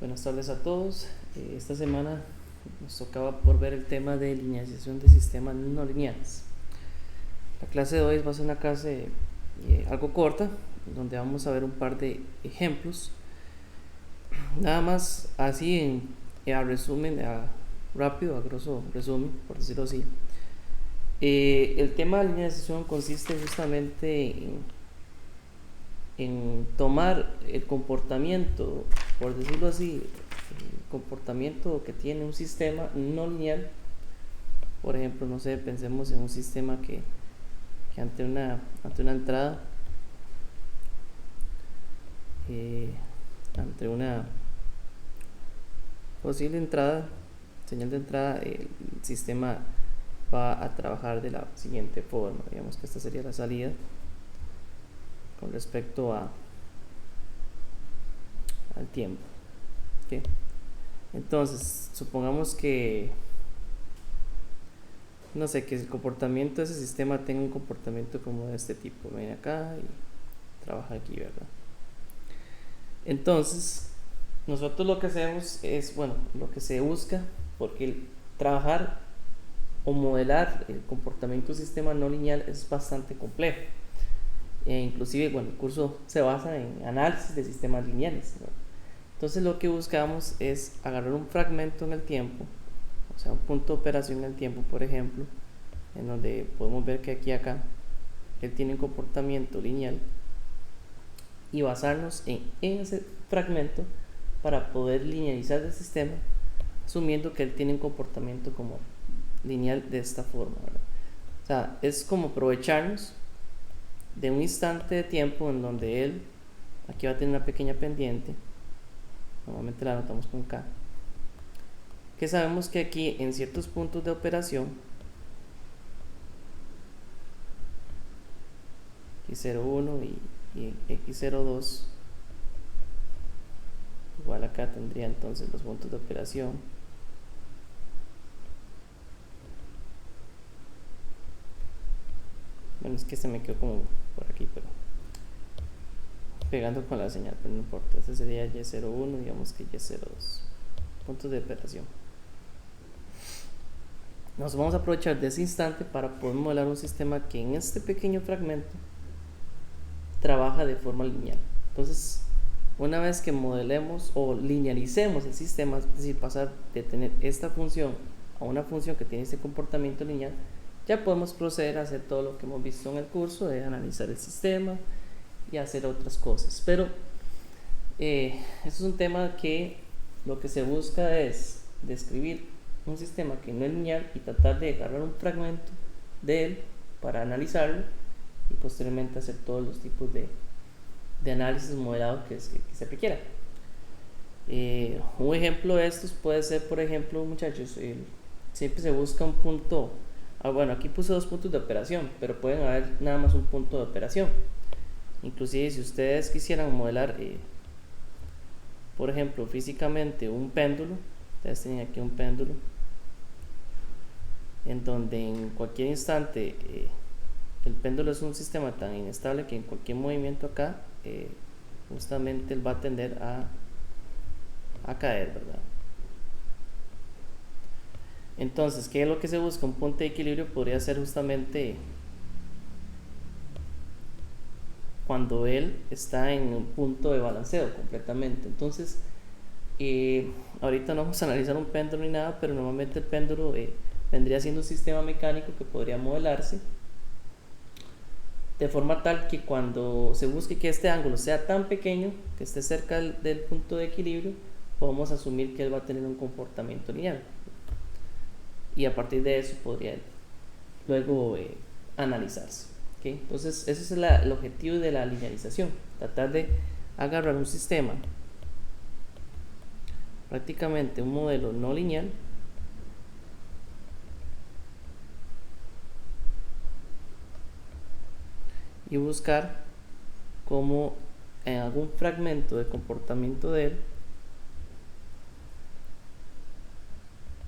Buenas tardes a todos. Esta semana nos tocaba por ver el tema de linealización de sistemas no lineales. La clase de hoy va a ser una clase algo corta, donde vamos a ver un par de ejemplos. Nada más así a resumen, rápido, a grosso resumen, por decirlo así. El tema de linealización consiste justamente en tomar el comportamiento, por decirlo así, el comportamiento que tiene un sistema no lineal. Por ejemplo, no sé, pensemos en un sistema que ante una entrada, ante una posible entrada, señal de entrada, el sistema va a trabajar de la siguiente forma. Digamos que esta sería la salida con respecto al tiempo. ¿Okay? Entonces, supongamos que, no sé, que el comportamiento de ese sistema tenga un comportamiento como de este tipo. Ven acá y trabaja aquí, ¿verdad? Entonces, nosotros lo que hacemos es, bueno, lo que se busca, porque trabajar o modelar el comportamiento de un sistema no lineal es bastante complejo. Inclusive, bueno, el curso se basa en análisis de sistemas lineales, ¿no? Entonces lo que buscamos es agarrar un fragmento en el tiempo, o sea, un punto de operación en el tiempo, por ejemplo, en donde podemos ver que aquí acá él tiene un comportamiento lineal, y basarnos en ese fragmento para poder linealizar el sistema, asumiendo que él tiene un comportamiento como lineal de esta forma, ¿verdad? O sea, es como aprovecharnos de un instante de tiempo en donde él aquí va a tener una pequeña pendiente, normalmente la anotamos con K, que sabemos que aquí en ciertos puntos de operación, x01 y x02, igual acá tendría entonces los puntos de operación. Bueno, es que se me quedó como por aquí, pero pegando con la señal, pero no importa. Este sería y01, digamos que y02, puntos de operación. Nos vamos a aprovechar de ese instante para poder modelar un sistema que en este pequeño fragmento trabaja de forma lineal. Entonces, una vez que modelemos o linealicemos el sistema, es decir, pasar de tener esta función a una función que tiene este comportamiento lineal, ya podemos proceder a hacer todo lo que hemos visto en el curso de analizar el sistema y hacer otras cosas. Pero esto es un tema que lo que se busca es describir un sistema que no es lineal y tratar de agarrar un fragmento de él para analizarlo y posteriormente hacer todos los tipos de análisis modelado que se requiera. Un ejemplo de estos puede ser, por ejemplo, muchachos, siempre se busca un punto. Bueno, aquí puse dos puntos de operación, pero pueden haber nada más un punto de operación. Inclusive si ustedes quisieran modelar, por ejemplo, físicamente un péndulo, ustedes tienen aquí un péndulo en donde en cualquier instante el péndulo es un sistema tan inestable que en cualquier movimiento acá justamente él va a tender a caer, ¿verdad? Entonces, ¿qué es lo que se busca? Un punto de equilibrio podría ser justamente cuando él está en un punto de balanceo completamente. Entonces, ahorita no vamos a analizar un péndulo ni nada, pero normalmente el péndulo vendría siendo un sistema mecánico que podría modelarse de forma tal que cuando se busque que este ángulo sea tan pequeño, que esté cerca del punto de equilibrio, podemos asumir que él va a tener un comportamiento lineal. Y a partir de eso podría luego analizarse. ¿Okay? Entonces, ese es el objetivo de la linealización, tratar de agarrar un sistema, prácticamente un modelo no lineal, y buscar cómo en algún fragmento de comportamiento de él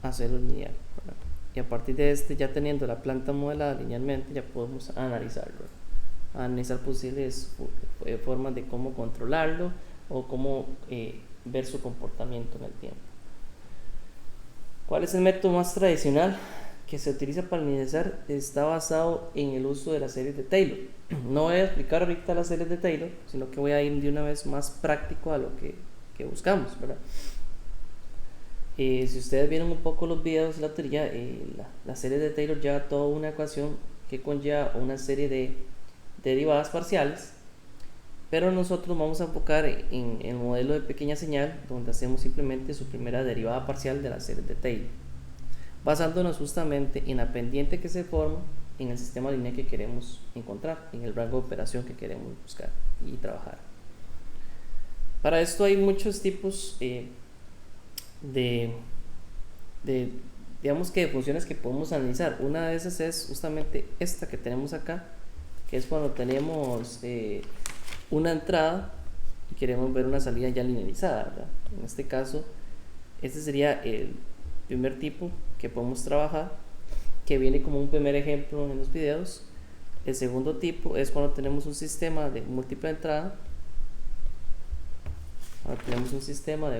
hacerlo lineal, ¿verdad? Y a partir de este, ya teniendo la planta modelada linealmente, ya podemos analizarlo, analizar posibles formas de cómo controlarlo o cómo ver su comportamiento en el tiempo. ¿Cuál es el método más tradicional que se utiliza para linealizar? Está basado en el uso de las series de Taylor. No voy a explicar ahorita las series de Taylor, sino que voy a ir de una vez más práctico a lo que buscamos, ¿verdad? Si ustedes vieron un poco los videos de la teoría, la serie de Taylor lleva toda una ecuación que conlleva una serie de derivadas parciales, pero nosotros vamos a enfocar en el modelo de pequeña señal, donde hacemos simplemente su primera derivada parcial de la serie de Taylor, basándonos justamente en la pendiente que se forma en el sistema lineal que queremos encontrar, en el rango de operación que queremos buscar y trabajar. Para esto hay muchos tipos de digamos que de funciones que podemos analizar. Una de esas es justamente esta que tenemos acá, que es cuando tenemos una entrada y queremos ver una salida ya linealizada, ¿verdad? En este caso, este sería el primer tipo que podemos trabajar, que viene como un primer ejemplo en los videos. El segundo tipo es cuando tenemos un sistema de múltiple entrada. Ahora tenemos un sistema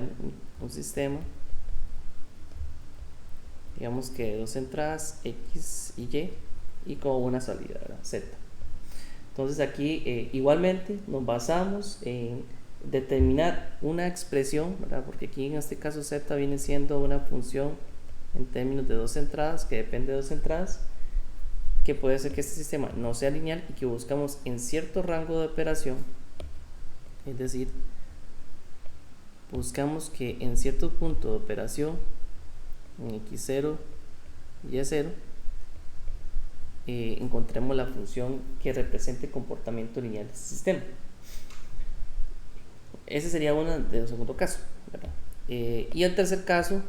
digamos que dos entradas X y Y y como una salida, ¿verdad? Z. Entonces aquí igualmente nos basamos en determinar una expresión, ¿verdad? Porque aquí en este caso Z viene siendo una función en términos de dos entradas, que depende de dos entradas, que puede ser que este sistema no sea lineal y que buscamos en cierto rango de operación, es decir, buscamos que en cierto punto de operación, en x0 y y0, encontremos la función que represente el comportamiento lineal de este sistema. Ese sería uno de los segundo caso, ¿verdad? Y el tercer caso,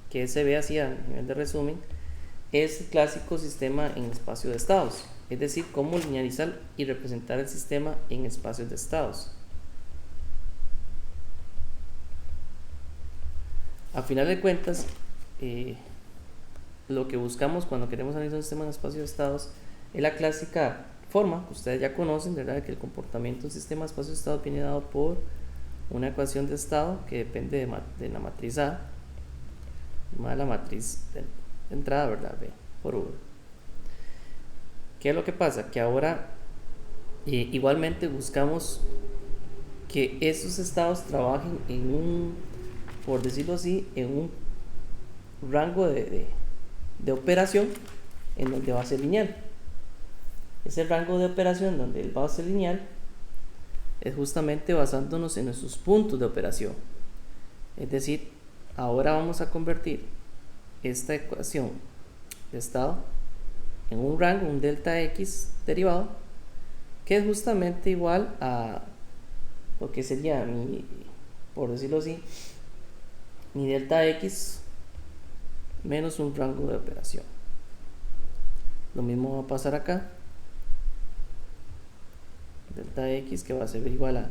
que se ve así a nivel de resumen, es el clásico sistema en espacio de estados, es decir, cómo linealizar y representar el sistema en espacios de estados. A final de cuentas, lo que buscamos cuando queremos analizar un sistema en espacio de estados es la clásica forma que ustedes ya conocen, ¿verdad? Que el comportamiento de un sistema de espacio de estados viene dado por una ecuación de estado que depende de la matriz A más la matriz de entrada, ¿verdad? B por V. ¿Qué es lo que pasa? Que ahora igualmente buscamos que esos estados trabajen en un, por decirlo así, en un rango de operación en donde va a ser lineal. Ese rango de operación donde él va a ser lineal es justamente basándonos en nuestros puntos de operación. Es decir, ahora vamos a convertir esta ecuación de estado en un rango, un delta x derivado, que es justamente igual a lo que sería mi, por decirlo así, mi delta x menos un rango de operación. Lo mismo va a pasar acá, delta x que va a ser igual a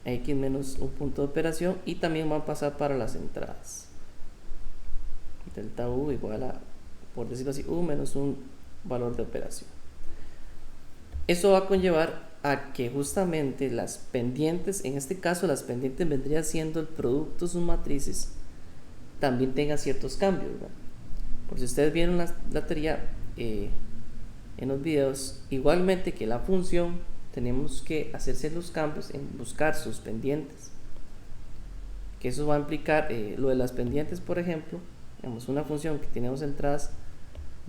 x menos un punto de operación, y también va a pasar para las entradas, delta u igual a, por decirlo así, u menos un valor de operación. Eso va a conllevar a que justamente las pendientes, en este caso las pendientes vendría siendo el producto de sus matrices, también tengan ciertos cambios, ¿verdad? Por si ustedes vieron la teoría en los videos, igualmente que la función, tenemos que hacerse los cambios en buscar sus pendientes, que eso va a implicar lo de las pendientes. Por ejemplo, digamos, una función que tiene dos entradas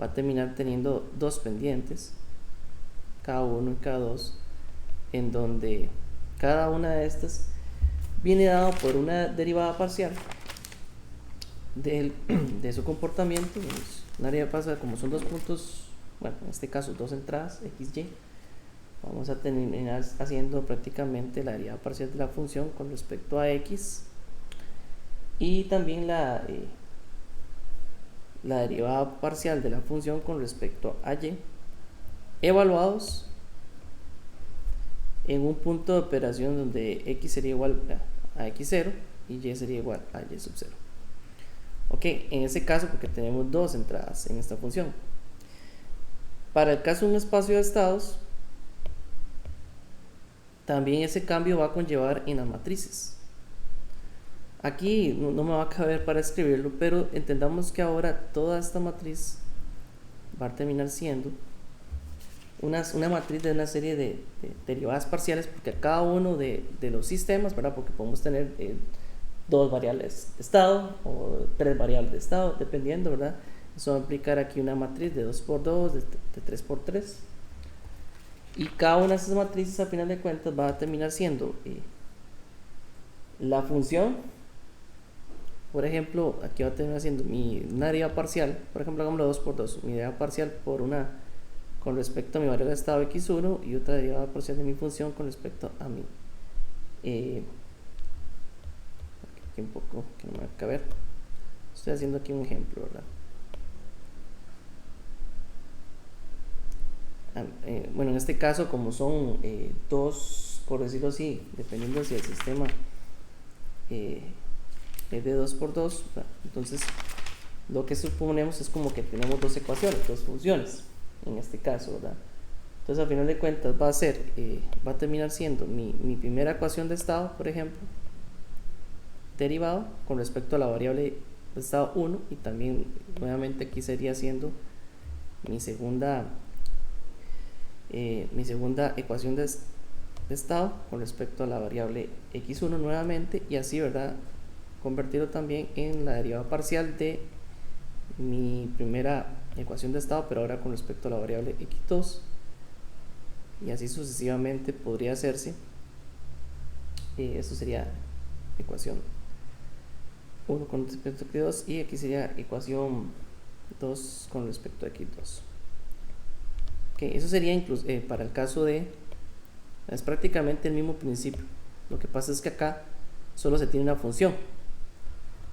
va a terminar teniendo dos pendientes, cada uno y cada dos, en donde cada una de estas viene dado por una derivada parcial de su comportamiento. Una derivada parcial, como son dos puntos, bueno, en este caso dos entradas x, y, vamos a terminar haciendo prácticamente la derivada parcial de la función con respecto a x, y también la derivada parcial de la función con respecto a y, evaluados en un punto de operación donde x sería igual a x0 y y sería igual a y sub 0. Ok, en ese caso, porque tenemos dos entradas en esta función. Para el caso de un espacio de estados, también ese cambio va a conllevar en las matrices. Aquí no me va a caber para escribirlo, pero entendamos que ahora toda esta matriz va a terminar siendo una matriz de una serie de derivadas parciales, porque a cada uno de los sistemas, ¿verdad? Porque podemos tener dos variables de estado o tres variables de estado, dependiendo, ¿verdad? Eso va a implicar aquí una matriz de 2×2, de 3×3, y cada una de esas matrices a final de cuentas va a terminar siendo la función. Por ejemplo, aquí va a terminar siendo una derivada parcial, por ejemplo, hagámoslo 2×2, mi derivada parcial por una con respecto a mi variable de estado x1 y otra derivada parcial de mi función con respecto a mi aquí un poco que no me va a caber, estoy haciendo aquí un ejemplo, ¿verdad? Bueno, en este caso, como son dos, por decirlo así, dependiendo si el sistema es de 2×2, entonces lo que suponemos es como que tenemos dos ecuaciones, dos funciones en este caso, ¿verdad? Entonces, a final de cuentas va a terminar siendo mi primera ecuación de estado, por ejemplo, derivado con respecto a la variable de estado 1, y también nuevamente aquí sería siendo mi segunda ecuación de estado con respecto a la variable x1 nuevamente, y así, ¿verdad?, convertirlo también en la derivada parcial de mi primera ecuación de estado, pero ahora con respecto a la variable x2, y así sucesivamente podría hacerse. Esto sería ecuación 1 con respecto a x2, y aquí sería ecuación 2 con respecto a x2. Eso sería incluso para el caso es prácticamente el mismo principio. Lo que pasa es que acá solo se tiene una función.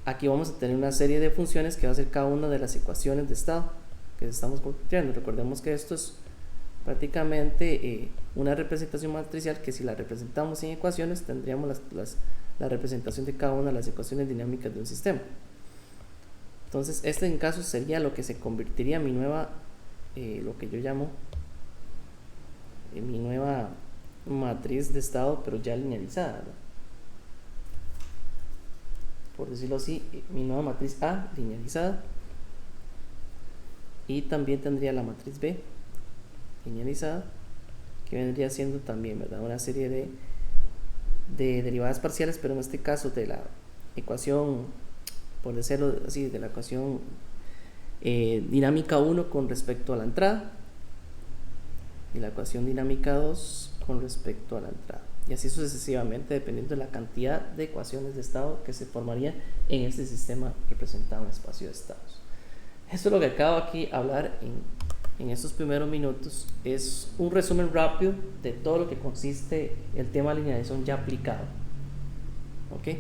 Aquí vamos a tener una serie de funciones que va a ser cada una de las ecuaciones de estado que estamos construyendo. Recordemos que esto es prácticamente una representación matricial, que si la representamos en ecuaciones tendríamos la representación de cada una de las ecuaciones dinámicas de un sistema. Entonces este en caso sería lo que se convertiría en mi nueva, lo que yo llamo mi nueva matriz de estado, pero ya linealizada, ¿verdad? Por decirlo así, mi nueva matriz A linealizada, y también tendría la matriz B linealizada, que vendría siendo también, ¿verdad?, una serie de derivadas parciales, pero en este caso de la ecuación, por decirlo así, de la ecuación dinámica 1 con respecto a la entrada, y la ecuación dinámica 2 con respecto a la entrada, y así sucesivamente, dependiendo de la cantidad de ecuaciones de estado que se formarían en este sistema representado en espacio de estados. Esto es lo que acabo aquí de hablar en estos primeros minutos. Es un resumen rápido de todo lo que consiste el tema de linealización ya aplicado. ¿Ok?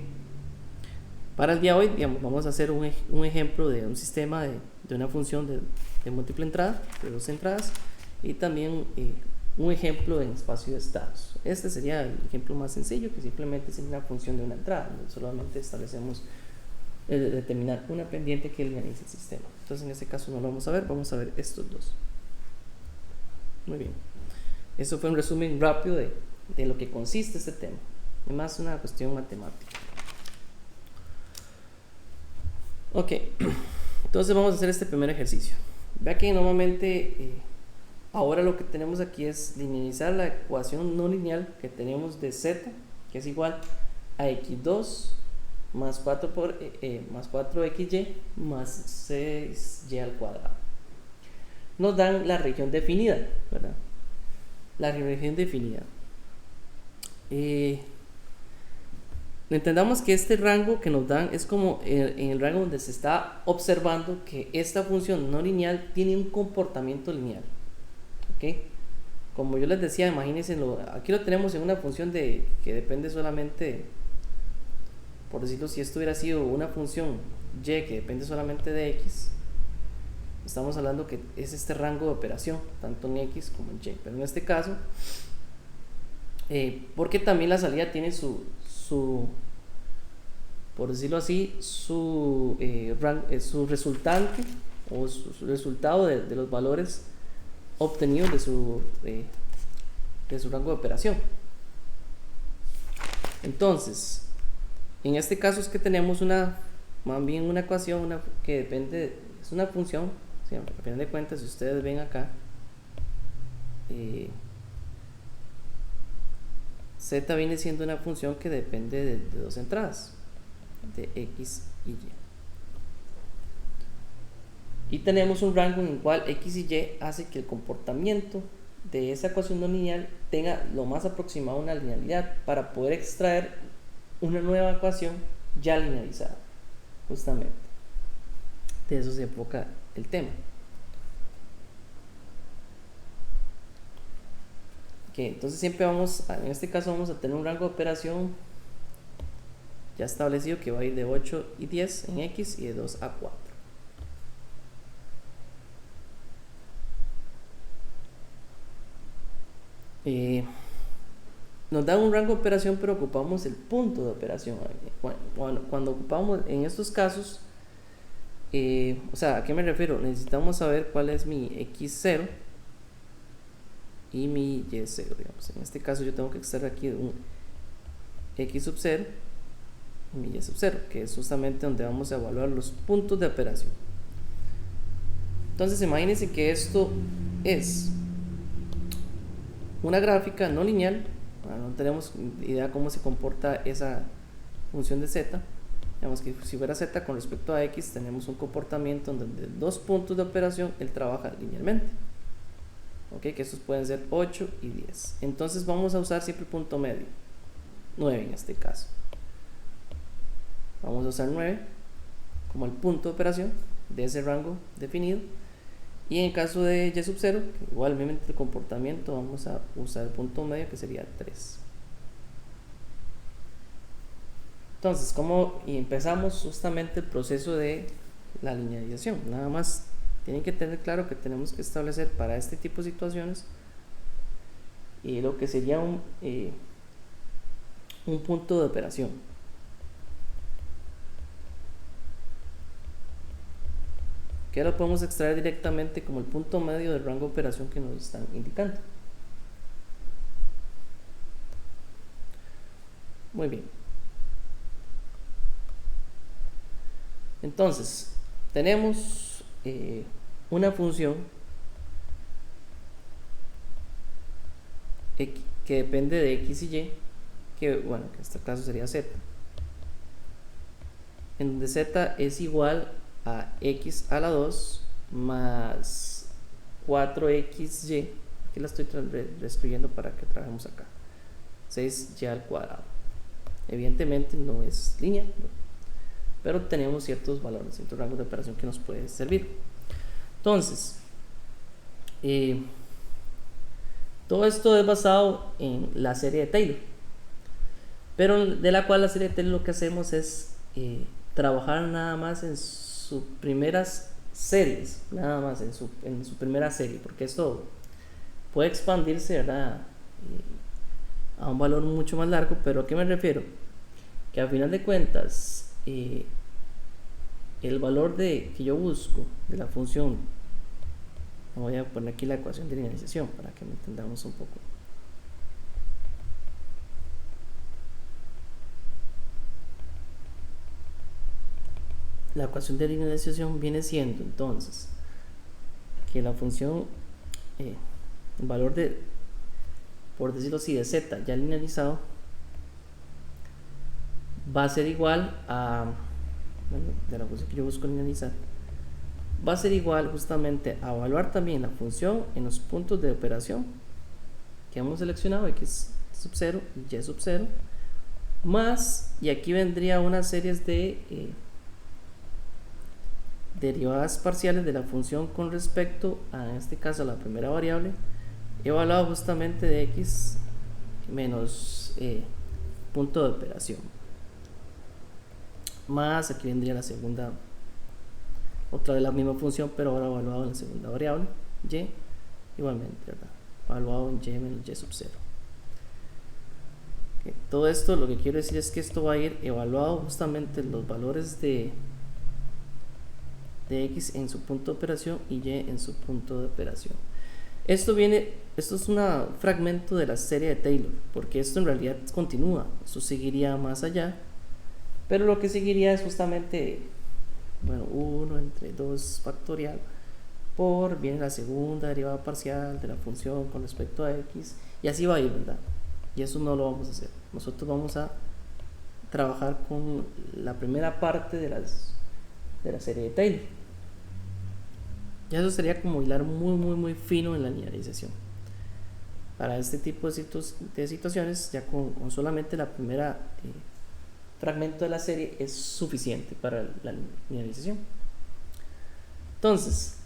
Para el día de hoy, digamos, vamos a hacer un ejemplo de un sistema de una función de múltiple entrada, de dos entradas, y también un ejemplo en espacio de estados. Este sería el ejemplo más sencillo, que simplemente es una función de una entrada, donde solamente establecemos determinar una pendiente que linealiza el sistema. Entonces en este caso no lo vamos a ver estos dos. Muy bien, eso fue un resumen rápido de lo que consiste este tema, es más una cuestión matemática. Ok, entonces vamos a hacer este primer ejercicio. Vea que normalmente ahora lo que tenemos aquí es linealizar la ecuación no lineal que tenemos de z, que es igual a x2 más 4xy más 6y al cuadrado. Nos dan la región definida, ¿verdad? La región definida. Entendamos que este rango que nos dan es como en el rango donde se está observando que esta función no lineal tiene un comportamiento lineal. ¿Ok? Como yo les decía, imagínense, aquí lo tenemos en una función que depende solamente, por decirlo, si esto hubiera sido una función y que depende solamente de x, estamos hablando que es este rango de operación, tanto en x como en y. Pero en este caso, porque también la salida tiene su por decirlo así, su resultante o su resultado de los valores obtenidos de su rango de operación. Entonces, En este caso es que tenemos más bien una ecuación que depende, es una función, ¿sí? A final de cuentas, si ustedes ven acá, z viene siendo una función que depende de dos entradas, de x y y. Y tenemos un rango en el cual x y y hace que el comportamiento de esa ecuación no lineal tenga lo más aproximado a una linealidad para poder extraer una nueva ecuación ya linealizada. Justamente de eso se enfoca el tema. Entonces siempre en este caso vamos a tener un rango de operación ya establecido que va a ir de 8 y 10 en x y de 2 a 4. Nos da un rango de operación, pero ocupamos el punto de operación. Cuando ocupamos en estos casos, o sea, ¿a qué me refiero? Necesitamos saber cuál es mi x0 y mi y0, digamos. En este caso yo tengo que extraer aquí un x sub 0 y mi y sub 0, que es justamente donde vamos a evaluar los puntos de operación. Entonces imagínense que esto es una gráfica no lineal. No tenemos idea cómo se comporta esa función de z. Digamos que si fuera z con respecto a x, tenemos un comportamiento donde dos puntos de operación él trabaja linealmente. Que estos pueden ser 8 y 10. Entonces vamos a usar siempre el punto medio, 9 en este caso. Vamos a usar 9 como el punto de operación de ese rango definido. Y en el caso de y sub 0, igualmente el comportamiento, vamos a usar el punto medio, que sería 3. Entonces, ¿cómo empezamos justamente el proceso de la linealización? Nada más tienen que tener claro que tenemos que establecer para este tipo de situaciones lo que sería un punto de operación. Que lo podemos extraer directamente como el punto medio del rango de operación que nos están indicando. Muy bien. Entonces, tenemos una función que depende de x y y, que bueno, que en este caso sería z, en donde z es igual a x a la 2 más 4xy, aquí la estoy reescribiendo para que trabajemos acá, 6y al cuadrado. Evidentemente no es lineal, pero tenemos ciertos valores, ciertos rangos de operación que nos puede servir. Entonces, todo esto es basado en la serie de Taylor, pero de la cual la serie de Taylor lo que hacemos es trabajar nada más en sus primeras series, nada más en su primera serie, porque esto puede expandirse, ¿verdad? A un valor mucho más largo. Pero ¿a qué me refiero? Que al final de cuentas el valor que yo busco de la función, voy a poner aquí la ecuación de linealización para que me entendamos un poco. La ecuación de linealización viene siendo entonces que la función, el valor de, por decirlo así, de z ya linealizado va a ser igual a, bueno, de la función que yo busco linealizar, va a ser igual justamente a evaluar también la función en los puntos de operación que hemos seleccionado, x sub 0 y y sub 0, más, y aquí vendría una serie de derivadas parciales de la función con respecto a, en este caso, a la primera variable, evaluado justamente de x menos punto de operación, más, aquí vendría la segunda, otra de la misma función, pero ahora evaluado en la segunda variable, y, igualmente, ¿verdad? Evaluado en y menos y sub 0. Todo esto lo que quiero decir es que esto va a ir evaluado justamente los valores de x en su punto de operación y y en su punto de operación. Esto es un fragmento de la serie de Taylor, porque esto en realidad continúa, esto seguiría más allá Pero lo que seguiría es justamente, bueno, 1 entre 2 factorial por, viene la segunda derivada parcial de la función con respecto a x, y así va a ir, ¿verdad? Y eso no lo vamos a hacer. Nosotros vamos a trabajar con la primera parte de la serie de Taylor. Y eso sería como hilar muy fino en la linealización. Para este tipo de situaciones, ya con solamente la primera fragmento de la serie es suficiente para la linealización. Entonces,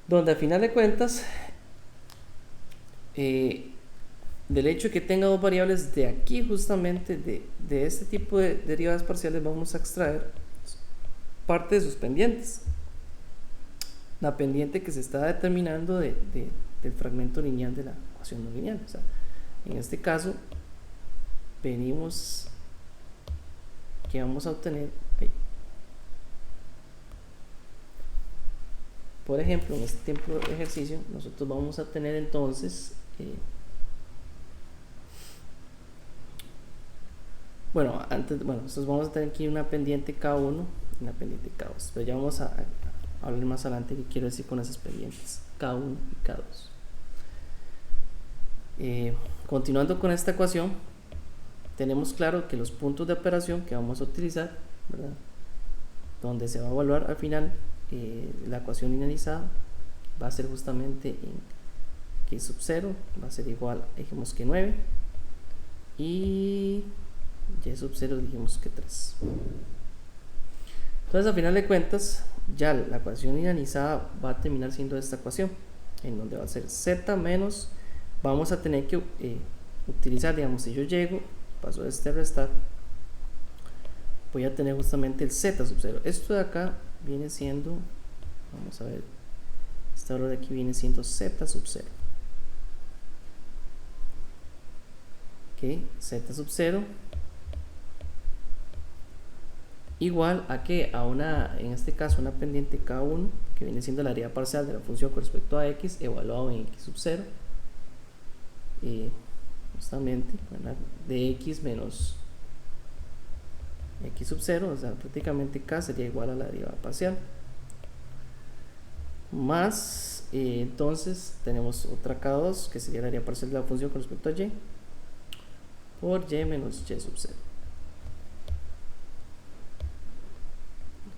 donde al final de cuentas, del hecho de que tenga dos variables, de aquí justamente de este tipo de derivadas parciales vamos a extraer parte de sus pendientes. La pendiente que se está determinando del fragmento lineal de la ecuación no lineal. O sea, en este caso, venimos que vamos a obtener, por ejemplo, en este ejemplo de ejercicio, nosotros vamos a tener entonces, nosotros vamos a tener aquí una pendiente K1 y una pendiente K2, pero ya vamos a hablar más adelante qué quiero decir con esas pendientes K1 y K2. Continuando con esta ecuación, tenemos claro que los puntos de operación que vamos a utilizar, ¿verdad?, donde se va a evaluar al final la ecuación linealizada, va a ser justamente en que sub 0 va a ser igual, dijimos que 9, y y sub 0 dijimos que 3. Entonces, al final de cuentas, ya la ecuación linealizada va a terminar siendo esta ecuación, en donde va a ser z menos, vamos a tener que utilizar, digamos, si yo llego, paso de este a restar, voy a tener justamente el z sub 0. Esto de acá viene siendo, vamos a ver, este valor de aquí viene siendo z sub 0. Ok, z sub 0 igual a que a una, en este caso, una pendiente K1, que viene siendo la derivada parcial de la función con respecto a x, evaluado en x sub 0, justamente, ¿verdad?, de x menos x sub 0, o sea, prácticamente k sería igual a la derivada parcial, más, entonces, tenemos otra k2, que sería la derivada parcial de la función con respecto a y, por y menos y sub 0.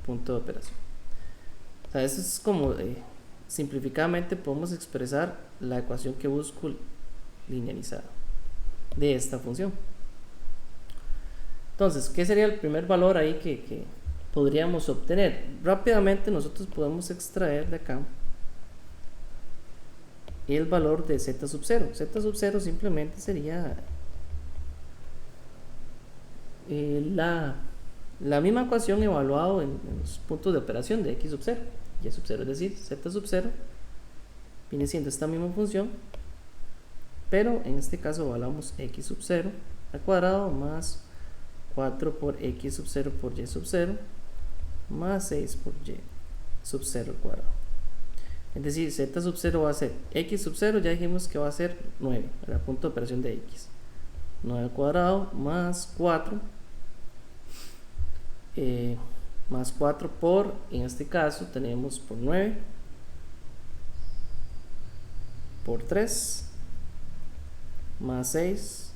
Punto de operación. O sea, eso es como simplificadamente podemos expresar la ecuación que busco linealizada de esta función. Entonces, ¿qué sería el primer valor ahí que podríamos obtener? Rápidamente nosotros podemos extraer de acá el valor de z sub 0. Z sub 0 simplemente sería la misma ecuación evaluado en los puntos de operación de x sub 0, y sub 0, es decir, z sub 0 viene siendo esta misma función, pero en este caso evaluamos x sub 0 al cuadrado más 4 por x sub 0 por y sub 0 más 6 por y sub 0 al cuadrado. Es decir, z sub 0 va a ser x sub 0, ya dijimos que va a ser 9, el punto de operación de x, 9 al cuadrado más 4 más 4 por, en este caso tenemos por 9 por 3 más 6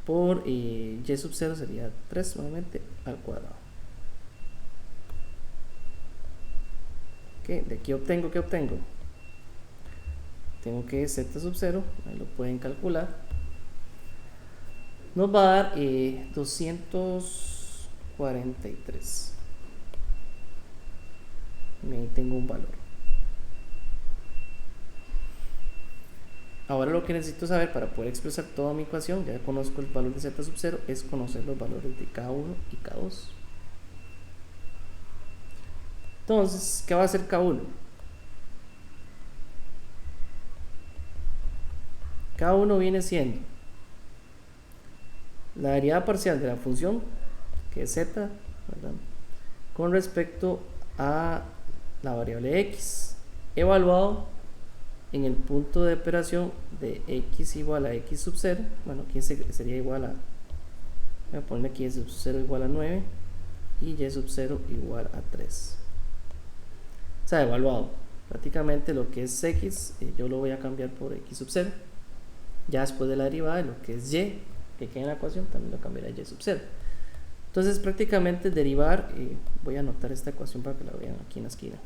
por y sub 0 sería 3 nuevamente al cuadrado. ¿De aquí obtengo? ¿Qué obtengo? Tengo que z sub 0, ahí lo pueden calcular, nos va a dar 243. Ahí tengo un valor. Ahora lo que necesito saber para poder expresar toda mi ecuación, ya conozco el valor de z sub 0, es conocer los valores de K1 y K2. Entonces, ¿qué va a hacer K1? K1 viene siendo la derivada parcial de la función, que es z, ¿verdad?, con respecto a la variable x, evaluado en el punto de operación de x igual a x sub 0, bueno, aquí sería igual a voy a poner aquí y sub 0 igual a 9 y y sub 0 igual a 3. O sea, evaluado. Prácticamente lo que es x, yo lo voy a cambiar por x sub 0. Ya después de la derivada, lo que es y, que queda en la ecuación, también lo cambiaré a y sub 0. Entonces, prácticamente derivar, voy a anotar esta ecuación para que la vean aquí en la esquina.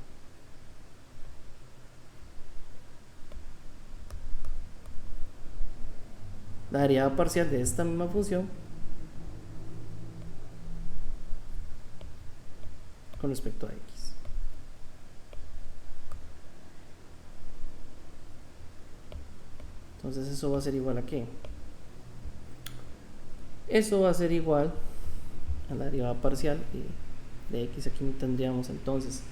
La derivada parcial de esta misma función con respecto a x. Entonces eso va a ser igual a ¿qué? Eso va a ser igual a la derivada parcial de x. Aquí tendríamos entonces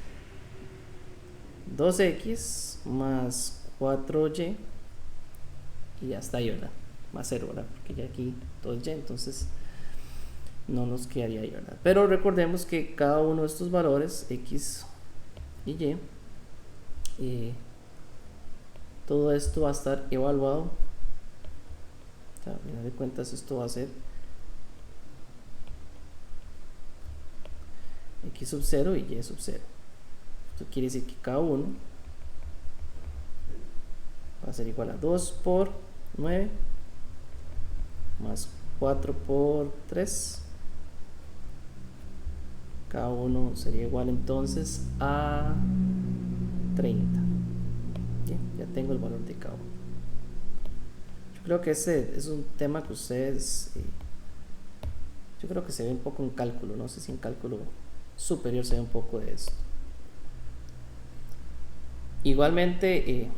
2x más 4y y ya está ahí, ¿verdad? Más 0, ¿verdad? Porque ya aquí todo es y, entonces no nos quedaría ahí, ¿verdad? Pero recordemos que cada uno de estos valores, x y y, todo esto va a estar evaluado. O sea, a final de cuentas esto va a ser x sub 0 y y sub 0. Esto quiere decir que cada uno va a ser igual a 2 por 9 más 4 por 3. Cada uno sería igual entonces a 30. Bien, ya tengo el valor de cada uno. Yo creo que ese es un tema que ustedes, yo creo que se ve un poco en cálculo, no sé si en cálculo superior se ve un poco de esto. Igualmente,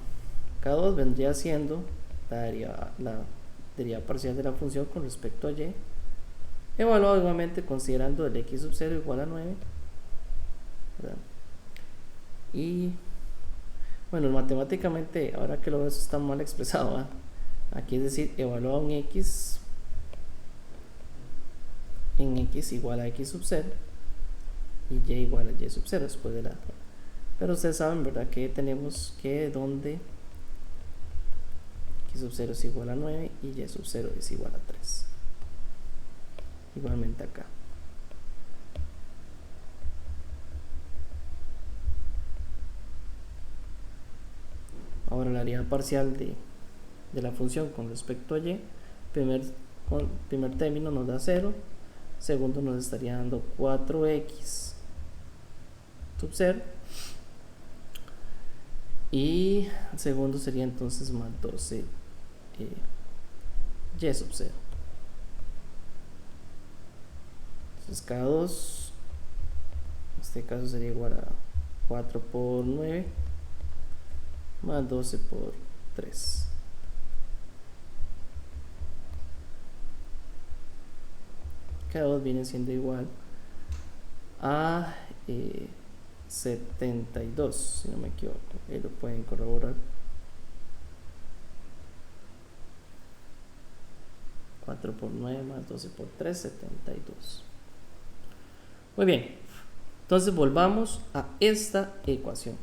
K2 vendría siendo la derivada parcial de la función con respecto a y, evaluado igualmente considerando el x sub 0 igual a 9, ¿verdad? Y bueno, matemáticamente, ahora que lo veo, eso está mal expresado, ¿verdad? Aquí es decir, evaluado un x en x igual a x sub 0 y y igual a y sub 0 después de la... Pero ustedes saben, ¿verdad? Que tenemos que donde x sub 0 es igual a 9 y y sub 0 es igual a 3. Igualmente acá. Ahora la derivada parcial de la función con respecto a y, primer término nos da 0, segundo nos estaría dando 4x sub 0 y el segundo sería entonces más 12 y sub 0. Entonces cada 2 en este caso sería igual a 4 por 9 más 12 por 3. Cada 2 viene siendo igual a 72, si no me equivoco. Ahí lo pueden corroborar. 4 por 9 más 12 por 3, 72. Muy bien. Entonces volvamos a esta ecuación.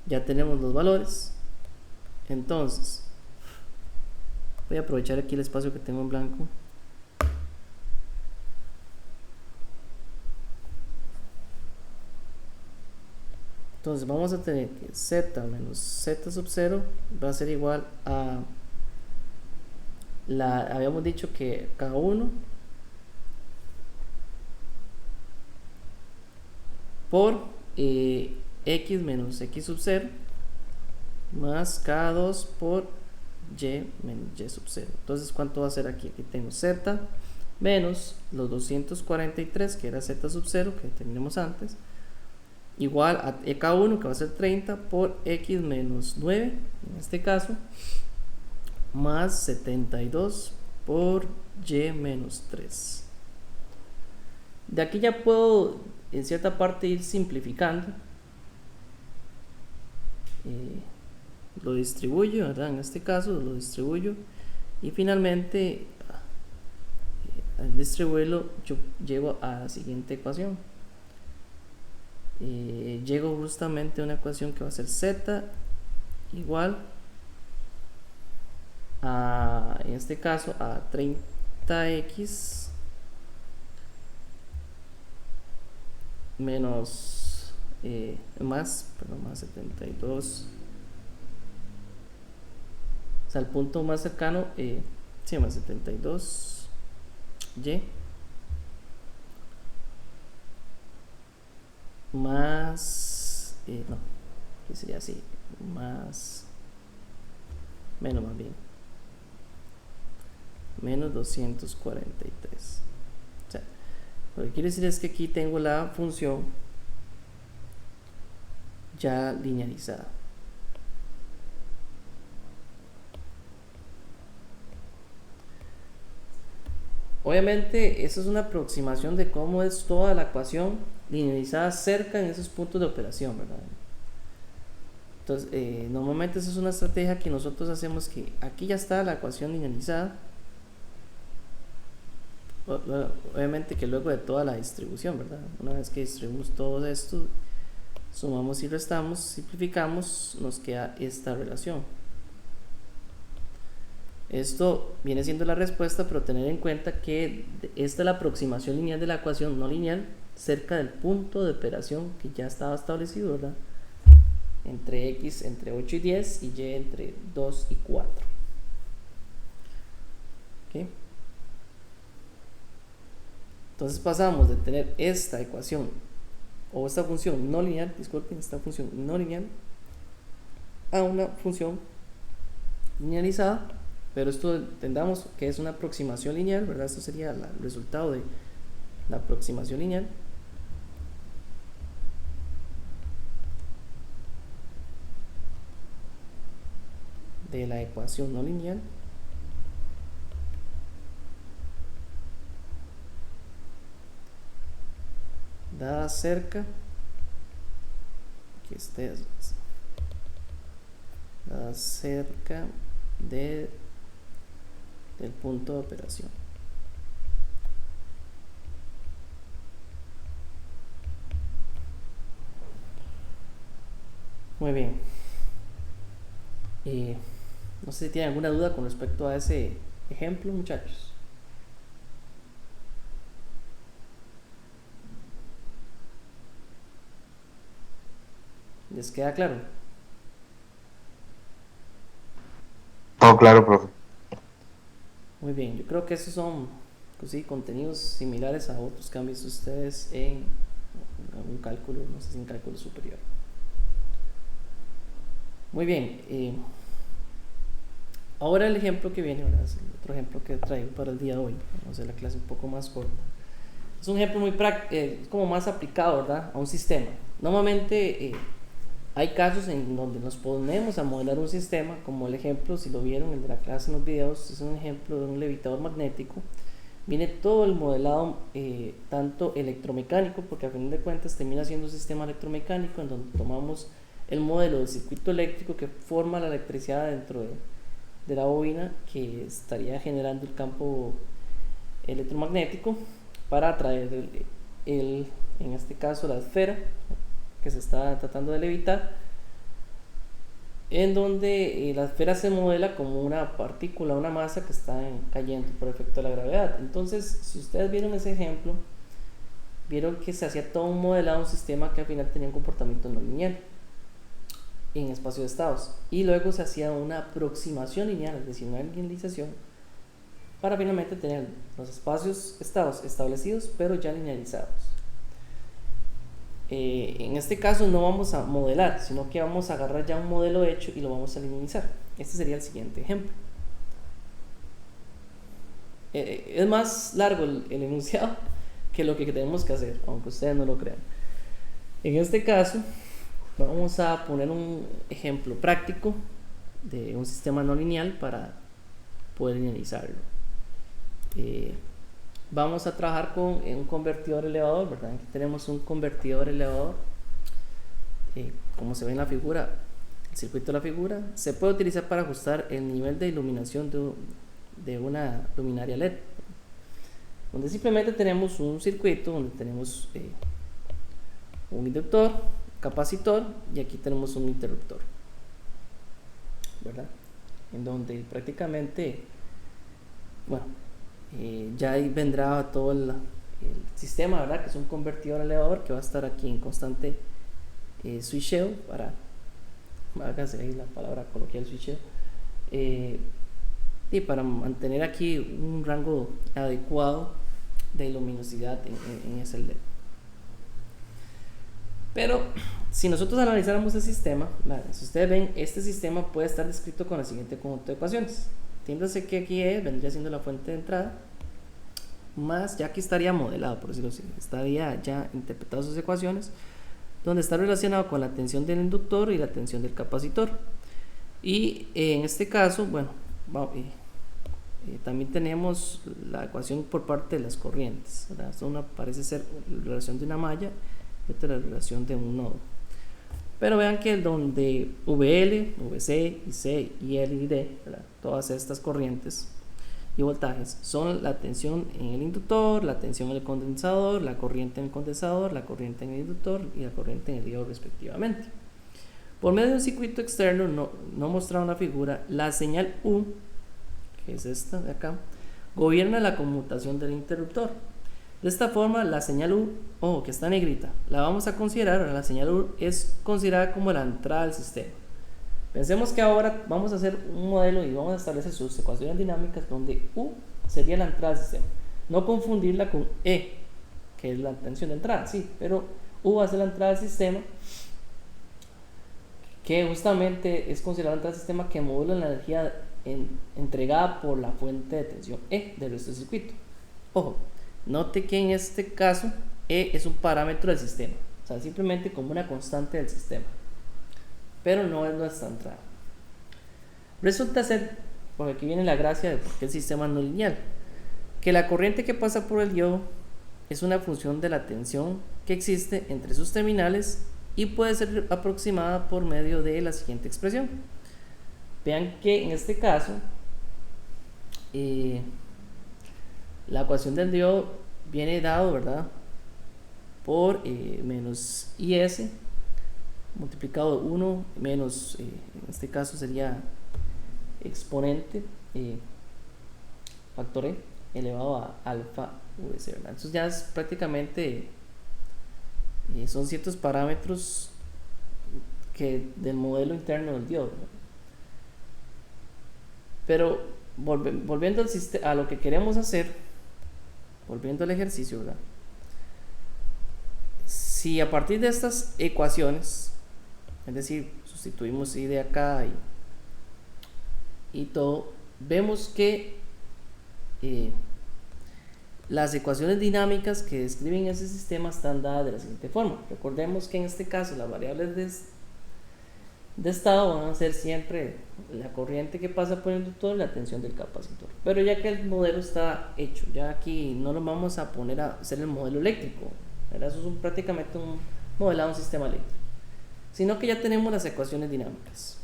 Ya tenemos los valores. Entonces, voy a aprovechar aquí el espacio que tengo en blanco. Entonces vamos a tener que z menos z sub 0 va a ser igual a habíamos dicho que cada uno por x menos x sub 0 más k2 por y menos y sub 0. Entonces, ¿cuánto va a ser aquí? Aquí tengo z menos los 243 que era z sub 0 que teníamos antes, igual a k1 que va a ser 30 por x menos 9 en este caso, más 72 por y menos 3. De aquí ya puedo en cierta parte ir simplificando. Lo distribuyo, ¿verdad? En este caso lo distribuyo y finalmente al distribuirlo yo llego a la siguiente ecuación. Llego justamente a una ecuación que va a ser z igual a, en este caso, a delta x menos más 72, o sea el punto más cercano, sí, más 72 y más no, que sería así, más menos, más bien menos 243. O sea, lo que quiere decir es que aquí tengo la función ya linealizada. Obviamente, eso es una aproximación de cómo es toda la ecuación linealizada cerca en esos puntos de operación, ¿verdad? Entonces, normalmente esa es una estrategia que nosotros hacemos, que aquí ya está la ecuación linealizada. Obviamente que luego de toda la distribución, ¿verdad? Una vez que distribuimos todo esto, sumamos y restamos, simplificamos, nos queda esta relación. Esto viene siendo la respuesta, pero tener en cuenta que esta es la aproximación lineal de la ecuación no lineal cerca del punto de operación que ya estaba establecido, ¿verdad? Entre x entre 8 y 10 y y entre 2 y 4. ¿Okay? Entonces pasamos de tener esta ecuación o esta función no lineal, disculpen, esta función no lineal, a una función linealizada, pero esto entendamos que es una aproximación lineal, ¿verdad? Esto sería el resultado de la aproximación lineal. De la ecuación no lineal. Dada cerca, que esté dada cerca del punto de operación. Muy bien. No sé si tienen alguna duda con respecto a ese ejemplo, muchachos. ¿Les queda claro? Todo claro, profe. Muy bien, yo creo que esos son, pues sí, contenidos similares a otros que han visto ustedes en algún cálculo, no sé si en cálculo superior. Muy bien, ahora el ejemplo que viene, ¿verdad? Es el otro ejemplo que traigo para el día de hoy. Vamos a hacer la clase un poco más corta. Es un ejemplo muy práctico, como más aplicado, ¿verdad? A un sistema. Normalmente hay casos en donde nos ponemos a modelar un sistema, como el ejemplo, si lo vieron, el de la clase en los videos, es un ejemplo de un levitador magnético. Viene todo el modelado, tanto electromecánico, porque a fin de cuentas termina siendo un sistema electromecánico en donde tomamos el modelo del circuito eléctrico que forma la electricidad dentro de la bobina, que estaría generando el campo electromagnético para atraer en este caso la esfera que se está tratando de levitar, en donde la esfera se modela como una partícula, una masa que está cayendo por efecto de la gravedad. Entonces, si ustedes vieron ese ejemplo, vieron que se hacía todo un modelado, un sistema que al final tenía un comportamiento no lineal en espacio de estados, y luego se hacía una aproximación lineal, es decir, una linealización, para finalmente tener los espacios estados establecidos pero ya linealizados. En este caso no vamos a modelar, sino que vamos a agarrar ya un modelo hecho y lo vamos a linealizar. Este sería el siguiente ejemplo. Es más largo el enunciado que lo que tenemos que hacer, aunque ustedes no lo crean. En este caso vamos a poner un ejemplo práctico de un sistema no lineal para poder linealizarlo. Vamos a trabajar con un convertidor elevador, ¿verdad? Aquí tenemos un convertidor elevador, como se ve en la figura, el circuito de la figura se puede utilizar para ajustar el nivel de iluminación de una luminaria LED, donde simplemente tenemos un circuito donde tenemos un inductor, capacitor, y aquí tenemos un interruptor, ¿verdad? En donde prácticamente, bueno, Ya ahí vendrá todo el sistema, ¿verdad? Que es un convertidor elevador que va a estar aquí en constante switcheo para, hágase ahí la palabra coloquial, switcheo, y para mantener aquí un rango adecuado de luminosidad en ese LED. Pero si nosotros analizáramos el sistema, si ustedes ven, este sistema puede estar descrito con el siguiente conjunto de ecuaciones. Entiéndase que aquí E vendría siendo la fuente de entrada, más ya aquí estaría modelado, por decirlo así, estaría ya interpretado sus ecuaciones, donde está relacionado con la tensión del inductor y la tensión del capacitor. Y en este caso, bueno, también tenemos la ecuación por parte de las corrientes, ¿verdad? Esto una parece ser la relación de una malla y otra la relación de un nodo. Pero vean que donde VL, VC, IC, IL y D, ¿verdad? Todas estas corrientes y voltajes son la tensión en el inductor, la tensión en el condensador, la corriente en el condensador, la corriente en el inductor y la corriente en el diodo respectivamente. Por medio de un circuito externo no mostrado en la figura, la señal U, que es esta de acá, gobierna la conmutación del interruptor. De esta forma, la señal U, que está negrita, la vamos a considerar, la señal U es considerada como la entrada al sistema. Pensemos que ahora vamos a hacer un modelo y vamos a establecer sus ecuaciones dinámicas donde U sería la entrada al sistema. No confundirla con E, que es la tensión de entrada, sí, pero U va a ser la entrada al sistema, que justamente es considerada la entrada al sistema que modula la energía entregada por la fuente de tensión E de nuestro circuito. Ojo, note que en este caso E es un parámetro del sistema, o sea, simplemente como una constante del sistema, pero no es nuestra entrada. Resulta ser, porque aquí viene la gracia de por qué el sistema no lineal, que la corriente que pasa por el diodo es una función de la tensión que existe entre sus terminales y puede ser aproximada por medio de la siguiente expresión. Vean que en este caso la ecuación del diodo viene dado, ¿verdad?, por menos IS multiplicado 1 menos, en este caso sería exponente factor E elevado a alfa VC, ¿verdad? Entonces ya es prácticamente son ciertos parámetros del modelo interno del diodo, ¿verdad? Pero volviendo a lo que queremos hacer, volviendo al ejercicio, ¿verdad? Si a partir de estas ecuaciones, es decir, sustituimos I de acá y todo, vemos que las ecuaciones dinámicas que describen ese sistema están dadas de la siguiente forma. Recordemos que en este caso las variables de estado van a ser siempre la corriente que pasa por el inductor y la tensión del capacitor. Pero ya que el modelo está hecho, ya aquí no lo vamos a poner a hacer el modelo eléctrico, ¿verdad? Eso es prácticamente un modelado de un sistema eléctrico, sino que ya tenemos las ecuaciones dinámicas,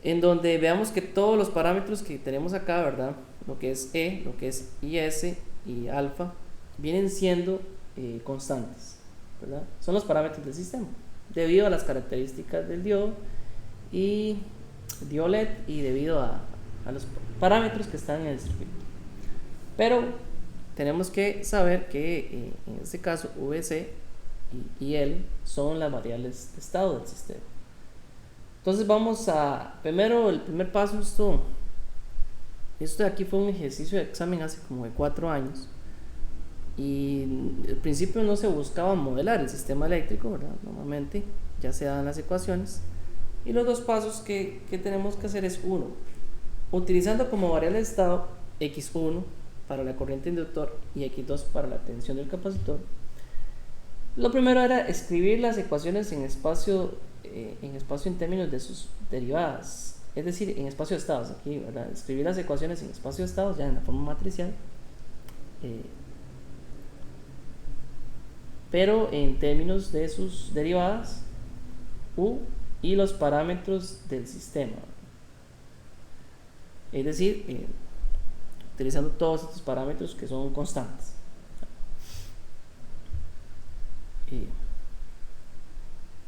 en donde veamos que todos los parámetros que tenemos acá, ¿verdad?, lo que es E, lo que es IS y alfa, vienen siendo constantes, ¿verdad? Son los parámetros del sistema, debido a las características del diodo y diodo LED y debido a los parámetros que están en el circuito. Pero tenemos que saber que en este caso VC y IL son las variables de estado del sistema. Entonces vamos a, primero el primer paso, esto de aquí fue un ejercicio de examen hace como de 4 años y al principio no se buscaba modelar el sistema eléctrico, ¿verdad? Normalmente ya se dan las ecuaciones, y los dos pasos que tenemos que hacer es: uno, utilizando como variable de estado X1 para la corriente inductor y X2 para la tensión del capacitor. Lo primero era escribir las ecuaciones en espacio en términos de sus derivadas, es decir, en espacio de estados aquí, ¿verdad? Escribir las ecuaciones en espacio de estados ya en la forma matricial, pero en términos de sus derivadas U y los parámetros del sistema, es decir, utilizando todos estos parámetros que son constantes.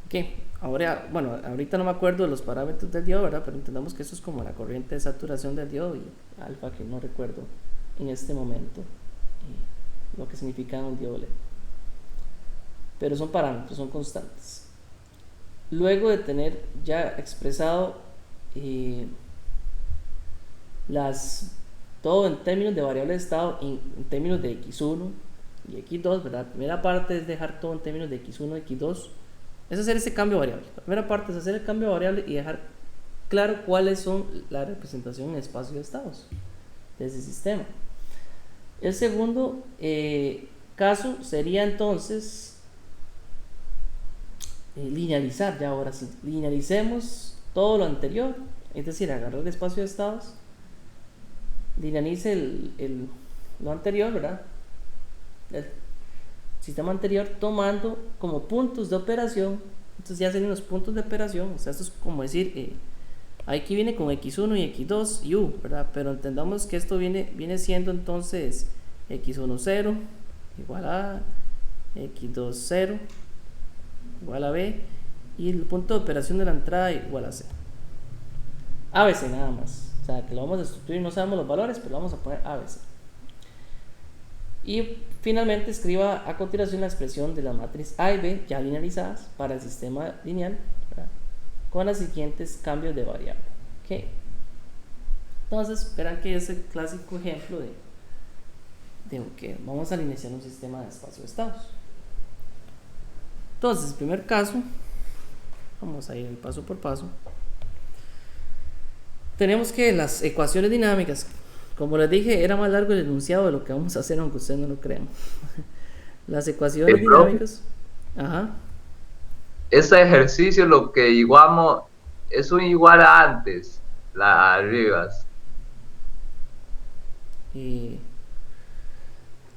Ok, Ahora, bueno, ahorita no me acuerdo de los parámetros del diodo, ¿verdad? Pero entendamos que eso es como la corriente de saturación del diodo y alfa, que no recuerdo en este momento lo que significa un diodo LED. Pero son parámetros, son constantes. Luego de tener ya expresado todo en términos de variable de estado, en términos de x1 y x2, ¿verdad? La primera parte es dejar todo en términos de x1 y x2. Es hacer ese cambio variable. La primera parte es hacer el cambio variable y dejar claro cuáles son la representación en espacio de estados de ese sistema. El segundo caso sería entonces linealizar. Ya ahora sí, linealicemos todo lo anterior, es decir, agarrar el espacio de estados, linealice lo anterior, ¿verdad? El sistema anterior, tomando como puntos de operación. Entonces ya serían los puntos de operación. O sea, esto es como decir, aquí viene con x1 y x2 y u, ¿verdad? Pero entendamos que esto viene siendo entonces x1 0 igual a x2 0 igual a b, y el punto de operación de la entrada igual a c. ABC nada más. O sea, que lo vamos a estructurar y no sabemos los valores, pero lo vamos a poner ABC. Y finalmente escriba a continuación la expresión de la matriz A y B ya linealizadas para el sistema lineal, ¿verdad? Con los siguientes cambios de variable. ¿Okay? Entonces, verán que es el clásico ejemplo de que vamos a iniciar un sistema de espacio de estados. Entonces, el primer caso, vamos a ir paso por paso. Tenemos que las ecuaciones dinámicas, como les dije, era más largo el enunciado de lo que vamos a hacer, aunque ustedes no lo crean. Las ecuaciones dinámicas. Ajá. Ese ejercicio lo que igualamos es un igual a antes, las arribas.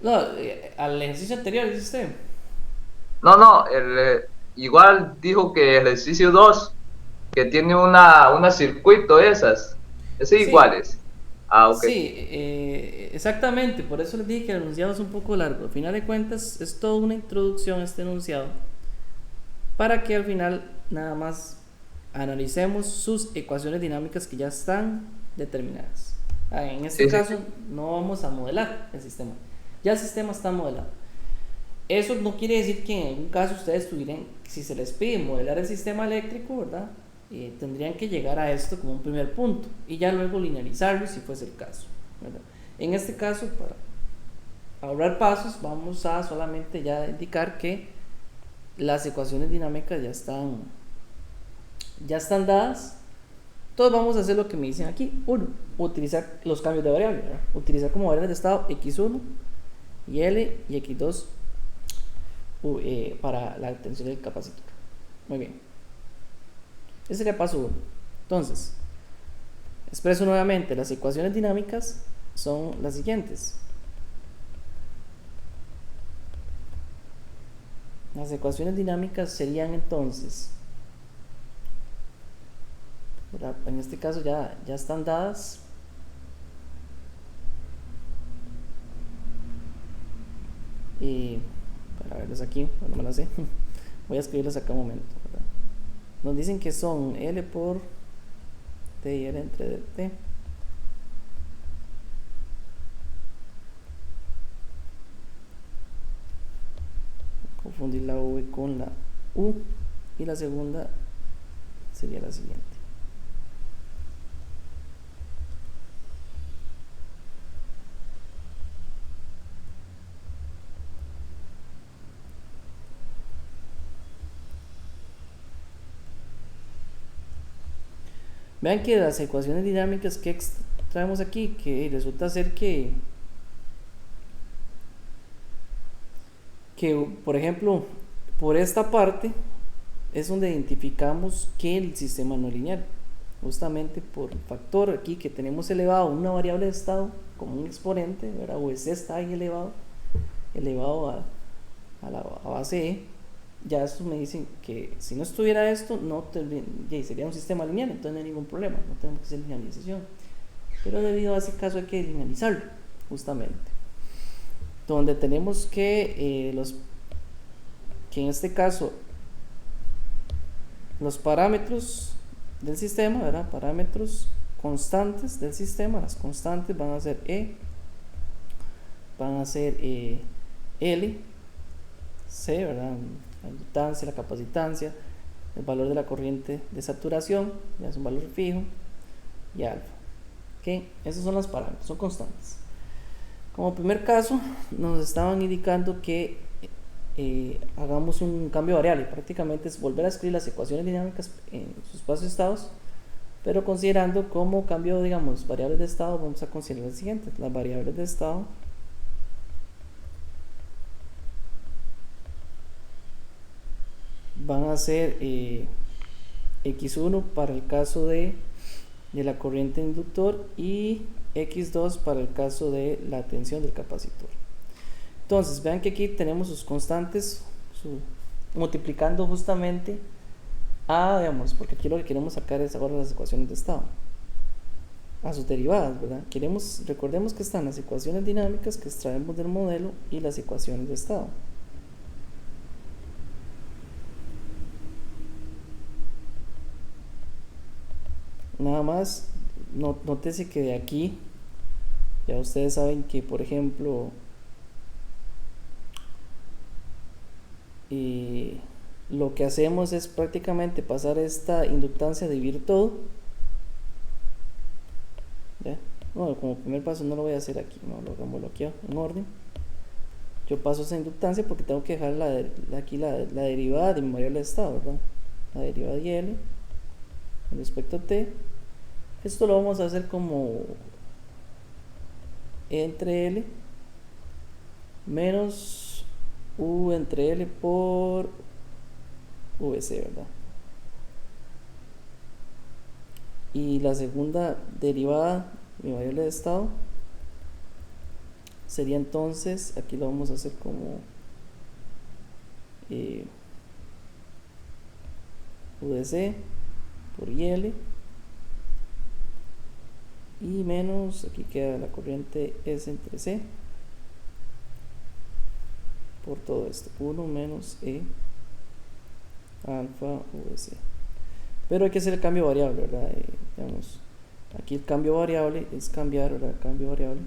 No, al ejercicio anterior, dice usted. No, igual dijo que el ejercicio 2, que tiene una circuito esas Sí, iguales. Ah, ok. sí, exactamente, por eso les dije que el enunciado es un poco largo. Al final de cuentas es toda una introducción a este enunciado para que al final nada más analicemos sus ecuaciones dinámicas que ya están determinadas. En este caso no vamos a modelar el sistema, ya el sistema está modelado. Eso no quiere decir que en algún caso ustedes tuvieran, si se les pide modelar el sistema eléctrico, ¿verdad? Tendrían que llegar a esto como un primer punto y ya luego linealizarlo si fuese el caso, ¿verdad? En este caso, para ahorrar pasos, vamos a solamente ya indicar que las ecuaciones dinámicas ya están dadas. Entonces vamos a hacer lo que me dicen aquí. Uno, utilizar los cambios de variable, ¿verdad? Utilizar como variables de estado x1 y L y x2 para la tensión del capacitor. Muy bien. Ese sería paso 1. Entonces, expreso nuevamente, las ecuaciones dinámicas son las siguientes. Las ecuaciones dinámicas serían entonces, ¿verdad? En este caso ya están dadas. Para verlos aquí, no me las sé. Voy a escribirlos acá un momento, ¿verdad? Nos dicen que son L por T y L entre T. Confundir la V con la U. Y la segunda sería la siguiente. Vean que las ecuaciones dinámicas que traemos aquí, que resulta ser que por ejemplo, por esta parte es donde identificamos que el sistema no es lineal, justamente por el factor aquí que tenemos elevado una variable de estado como un exponente, ¿verdad? O ese está ahí elevado a la base E. Ya esto me dicen que si no estuviera esto, sería un sistema lineal, entonces no hay ningún problema, no tenemos que hacer linealización. Pero debido a ese caso hay que linealizarlo, justamente. Donde tenemos que en este caso los parámetros del sistema, ¿verdad? Parámetros constantes del sistema. Las constantes van a ser E, van a ser L, C, ¿verdad? La inductancia, la capacitancia, el valor de la corriente de saturación, ya es un valor fijo, y alfa. ¿Ok? Esos son los parámetros, son constantes. Como primer caso, nos estaban indicando que hagamos un cambio variable. Prácticamente es volver a escribir las ecuaciones dinámicas en sus espacios de estados, pero considerando como cambio, digamos, variables de estado, vamos a considerar el siguiente. Las variables de estado van a ser x1 para el caso de la corriente inductor y x2 para el caso de la tensión del capacitor. Entonces vean que aquí tenemos sus constantes multiplicando justamente a, digamos, porque aquí lo que queremos sacar es ahora las ecuaciones de estado, a sus derivadas, ¿verdad? Recordemos que están las ecuaciones dinámicas que extraemos del modelo y las ecuaciones de estado. Nada más, nótese que de aquí, ya ustedes saben que, por ejemplo, lo que hacemos es prácticamente pasar esta inductancia a dividir todo. ¿Ya? Bueno, como primer paso no lo voy a hacer aquí, no lo hagámoslo aquí en orden. Yo paso esa inductancia porque tengo que dejar aquí la derivada de mi variable de estado, ¿verdad? La derivada de L respecto a T. Esto lo vamos a hacer como E entre L menos U entre L por VC, ¿verdad? Y la segunda derivada de mi variable de estado sería entonces, aquí lo vamos a hacer como UDC por IL y menos, aquí queda la corriente S entre C por todo esto, 1 menos E alfa VC. Pero hay que hacer el cambio variable, ¿verdad? Digamos, aquí el cambio variable es cambiar, ¿verdad? El cambio variable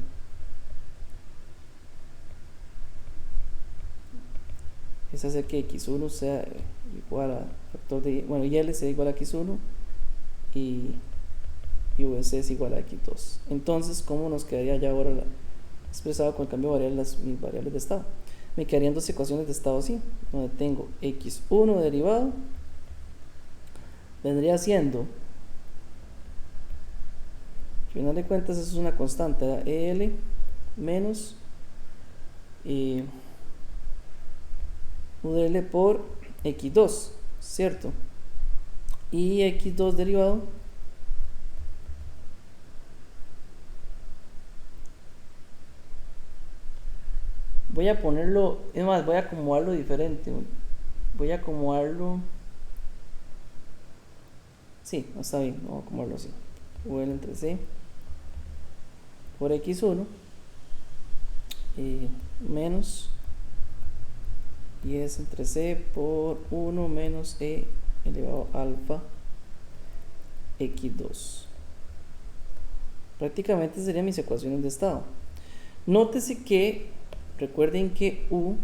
es hacer que x1 sea igual a factor de, bueno, y L sea igual a x1 y VC es igual a x2. Entonces, ¿cómo nos quedaría ya ahora expresado con el cambio variable mis variables de estado? Me quedarían dos ecuaciones de estado así, donde tengo x1 derivado, vendría siendo, al final de cuentas eso es una constante, ¿verdad? EL menos UDL por x2, ¿cierto? Y x2 derivado voy a ponerlo, es más, voy a acomodarlo diferente, voy a acomodarlo, sí, no está bien, vamos a acomodarlo así, UL entre C por x1 menos y es entre C por 1 menos E elevado a alfa x2. Prácticamente serían mis ecuaciones de estado. Nótese que, recuerden que U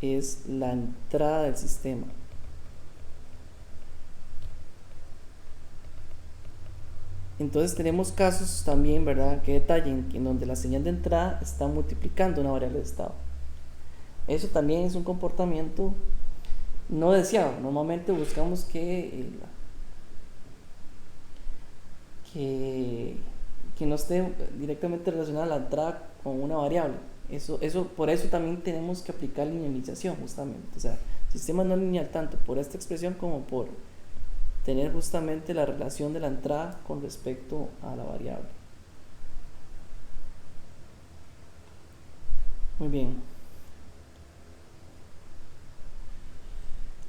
es la entrada del sistema. Entonces tenemos casos también, ¿verdad?, que detallen en donde la señal de entrada está multiplicando una variable de estado. Eso también es un comportamiento no deseado. Normalmente buscamos que no esté directamente relacionada la entrada con una variable. Por eso también tenemos que aplicar linealización, justamente. O sea, el sistema no lineal tanto por esta expresión como por tener justamente la relación de la entrada con respecto a la variable. Muy bien.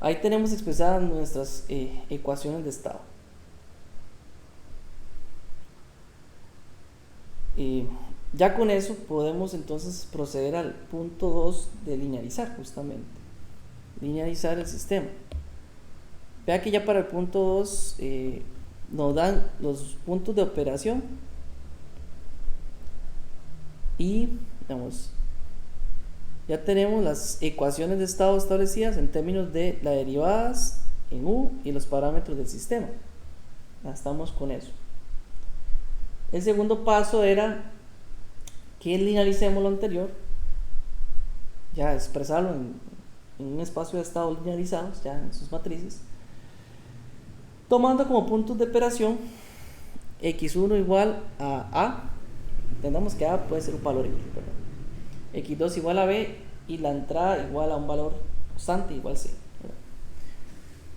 Ahí tenemos expresadas nuestras ecuaciones de estado. Ya con eso podemos entonces proceder al punto 2 de linealizar, justamente. Linealizar el sistema. Vea que ya para el punto 2 nos dan los puntos de operación y digamos, ya tenemos las ecuaciones de estado establecidas en términos de las derivadas en U y los parámetros del sistema. Ya estamos con eso. El segundo paso era que linearicemos lo anterior, ya expresarlo en un espacio de estados linearizados, ya en sus matrices, tomando como puntos de operación x1 igual a, entendamos que a puede ser un valor x, ¿verdad? X2 igual a b y la entrada igual a un valor constante igual c, ¿verdad?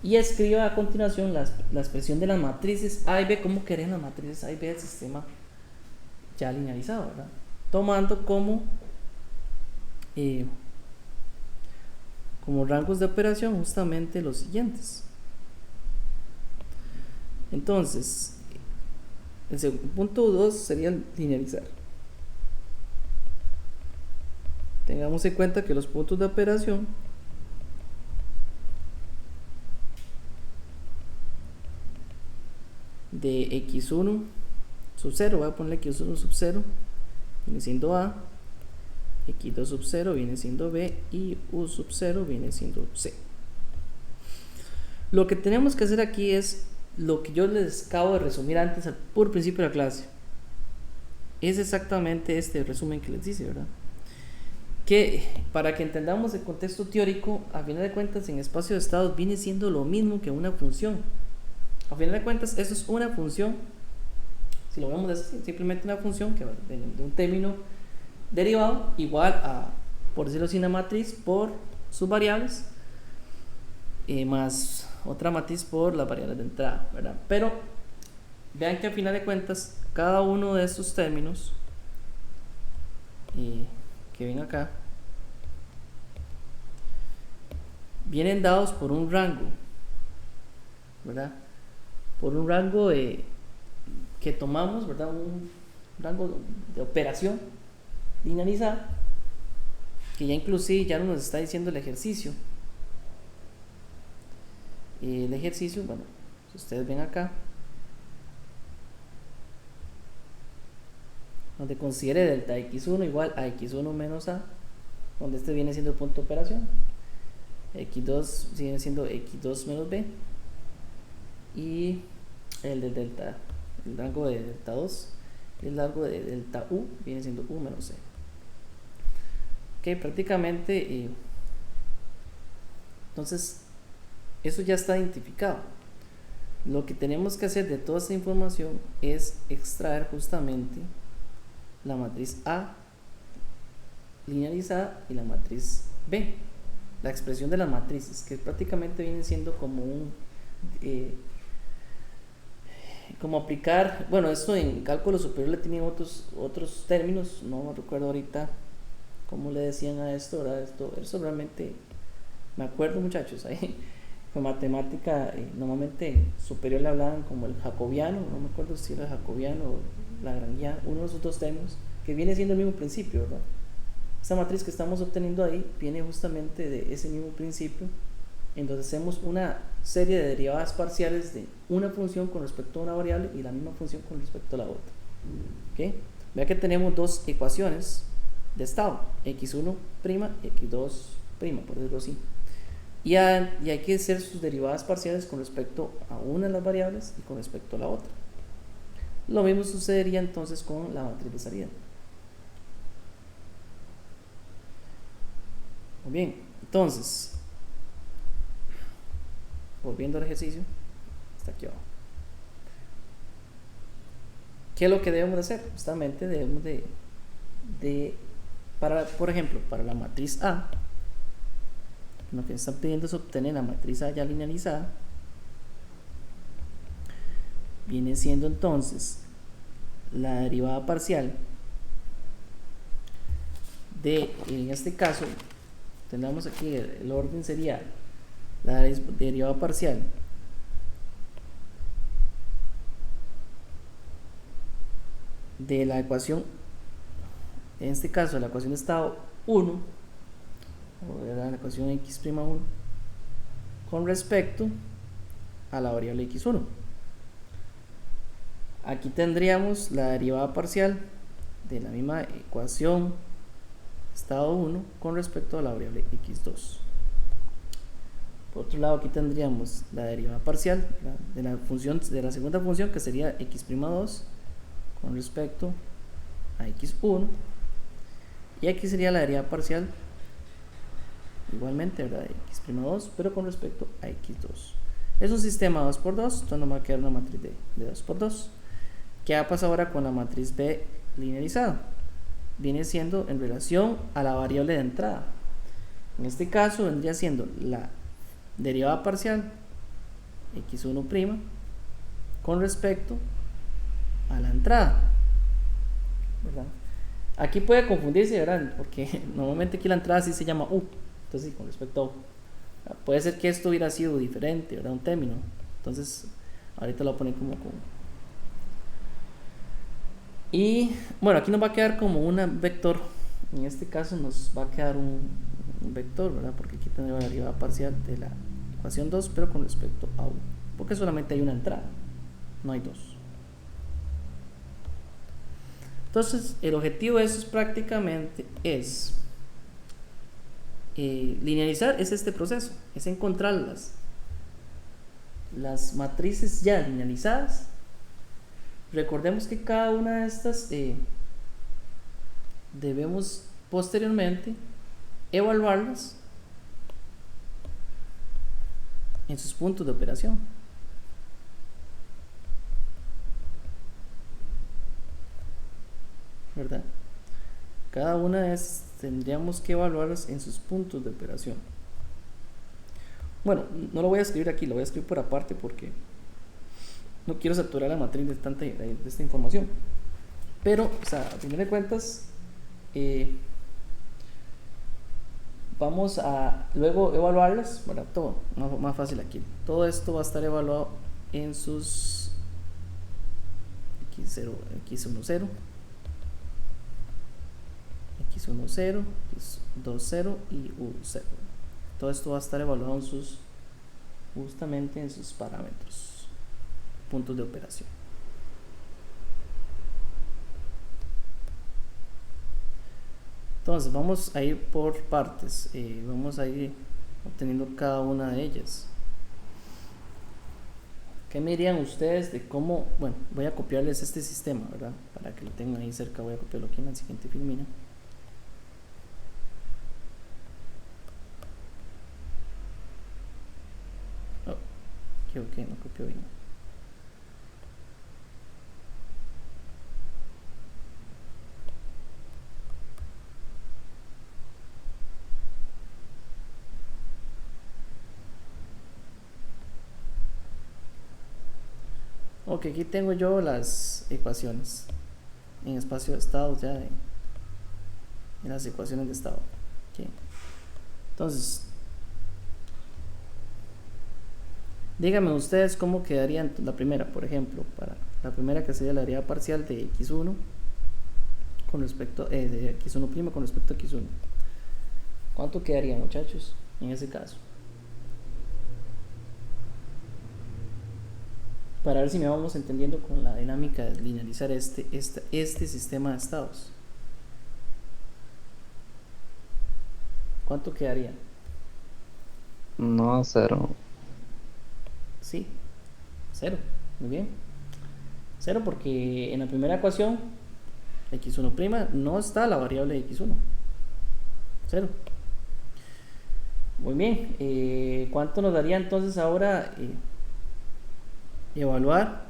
Y escriba a continuación la expresión de las matrices A y B, como queremos las matrices A y B del sistema ya linearizado, ¿verdad? Tomando como rangos de operación justamente los siguientes. Entonces, el punto 2 sería linearizar. Tengamos en cuenta que los puntos de operación de x1 sub 0, voy a ponerle x1 sub 0, viene siendo A, x2 sub 0 viene siendo B y U sub 0 viene siendo C. Lo que tenemos que hacer aquí es lo que yo les acabo de resumir antes al puro principio de la clase. Es exactamente este resumen que les hice, ¿verdad? Que para que entendamos el contexto teórico, a final de cuentas en espacio de estados viene siendo lo mismo que una función. A final de cuentas eso es una función, si lo vemos así, simplemente una función que va de un término derivado igual a, por decirlo así, una matriz por sus variables más otra matriz por las variables de entrada, ¿verdad? Pero vean que a final de cuentas cada uno de estos términos que ven acá vienen dados por un rango, ¿verdad? Por un rango que tomamos, ¿verdad? Un rango de operación linearizada que ya inclusive ya nos está diciendo el ejercicio. El ejercicio, bueno, si ustedes ven acá, donde considere delta x1 igual a x1 menos a, donde este viene siendo el punto de operación, x2 viene siendo x2 menos b, y el de delta, el rango de delta 2, el largo de delta u viene siendo u menos c. Ok, prácticamente entonces eso ya está identificado. Lo que tenemos que hacer de toda esta información es extraer justamente la matriz A linearizada y la matriz B, la expresión de las matrices, que prácticamente viene siendo como un como aplicar, bueno, esto en cálculo superior le tienen otros términos, no recuerdo ahorita cómo le decían a esto, ¿verdad? Esto realmente me acuerdo, muchachos, ahí con matemática normalmente superior le hablaban como el jacobiano, no me acuerdo si era el jacobiano o lagrangiano, uno de esos dos términos que viene siendo el mismo principio, ¿verdad? Esta matriz que estamos obteniendo ahí viene justamente de ese mismo principio. Entonces hacemos una serie de derivadas parciales de una función con respecto a una variable y la misma función con respecto a la otra. ¿Okay? Vea que tenemos dos ecuaciones de estado, x1' y x2', por decirlo así. Y hay que hacer sus derivadas parciales con respecto a una de las variables y con respecto a la otra. Lo mismo sucedería entonces con la matriz de salida. Muy bien, entonces, volviendo al ejercicio, está aquí abajo. ¿Qué es lo que debemos de hacer? Justamente debemos por ejemplo, para la matriz A, lo que están pidiendo es obtener la matriz A ya linearizada. Viene siendo entonces la derivada parcial de, en este caso, tenemos aquí el orden sería la derivada parcial de la ecuación, en este caso la ecuación de estado 1, o la ecuación x'1 con respecto a la variable x1. Aquí tendríamos la derivada parcial de la misma ecuación estado 1 con respecto a la variable x2. Por otro lado, aquí tendríamos la derivada parcial de la función, de la segunda función, que sería x'2 con respecto a x1, y aquí sería la derivada parcial igualmente, ¿verdad?, de x'2, pero con respecto a x2. Es un sistema 2×2, entonces nos va a quedar una matriz de 2×2. ¿Qué pasa ahora con la matriz B linearizada? Viene siendo en relación a la variable de entrada. En este caso vendría siendo la derivada parcial x1' con respecto a la entrada, ¿verdad? Aquí puede confundirse, ¿verdad?, porque normalmente aquí la entrada sí se llama u, entonces con respecto a u. Puede ser que esto hubiera sido diferente, ¿verdad?, un término. Entonces ahorita lo voy a poner como y bueno, aquí nos va a quedar como un vector. En este caso nos va a quedar un vector, ¿verdad?, porque aquí tenemos la derivada parcial de la ecuación 2, pero con respecto a u, porque solamente hay una entrada, no hay dos. Entonces el objetivo de eso prácticamente es linearizar, es este proceso, es encontrar las matrices ya linealizadas. Recordemos que cada una de estas debemos posteriormente evaluarlas en sus puntos de operación. ¿Verdad? Cada una de estas tendríamos que evaluarlas en sus puntos de operación. Bueno, no lo voy a escribir aquí, lo voy a escribir por aparte porque no quiero saturar la matriz de esta información. Pero, o sea, a fin de cuentas, vamos a luego evaluarlas, ¿verdad? Todo más fácil aquí. Todo esto va a estar evaluado en sus x10, x10, x10, x20 y u0. Todo esto va a estar evaluado en justamente en sus parámetros, puntos de operación. Entonces vamos a ir por partes, vamos a ir obteniendo cada una de ellas. ¿Qué me dirían ustedes de cómo? Bueno, voy a copiarles este sistema, ¿verdad?, para que lo tengan ahí cerca. Voy a copiarlo aquí en la siguiente filmina. Oh, ok, no copió bien. Ok, aquí tengo yo las ecuaciones en espacio de estados, ya en las ecuaciones de estado. Okay. Entonces, díganme ustedes cómo quedaría la primera, por ejemplo, para la primera, que sería la derivada parcial de x1 con respecto de x1' con respecto a x1. ¿Cuánto quedaría, muchachos, en ese caso? Para ver si me vamos entendiendo con la dinámica de linealizar este sistema de estados. ¿Cuánto quedaría? No, 0. Sí, 0. Muy bien. 0 porque en la primera ecuación x1' no está la variable x1. 0. Muy bien. ¿Cuánto nos daría entonces ahora evaluar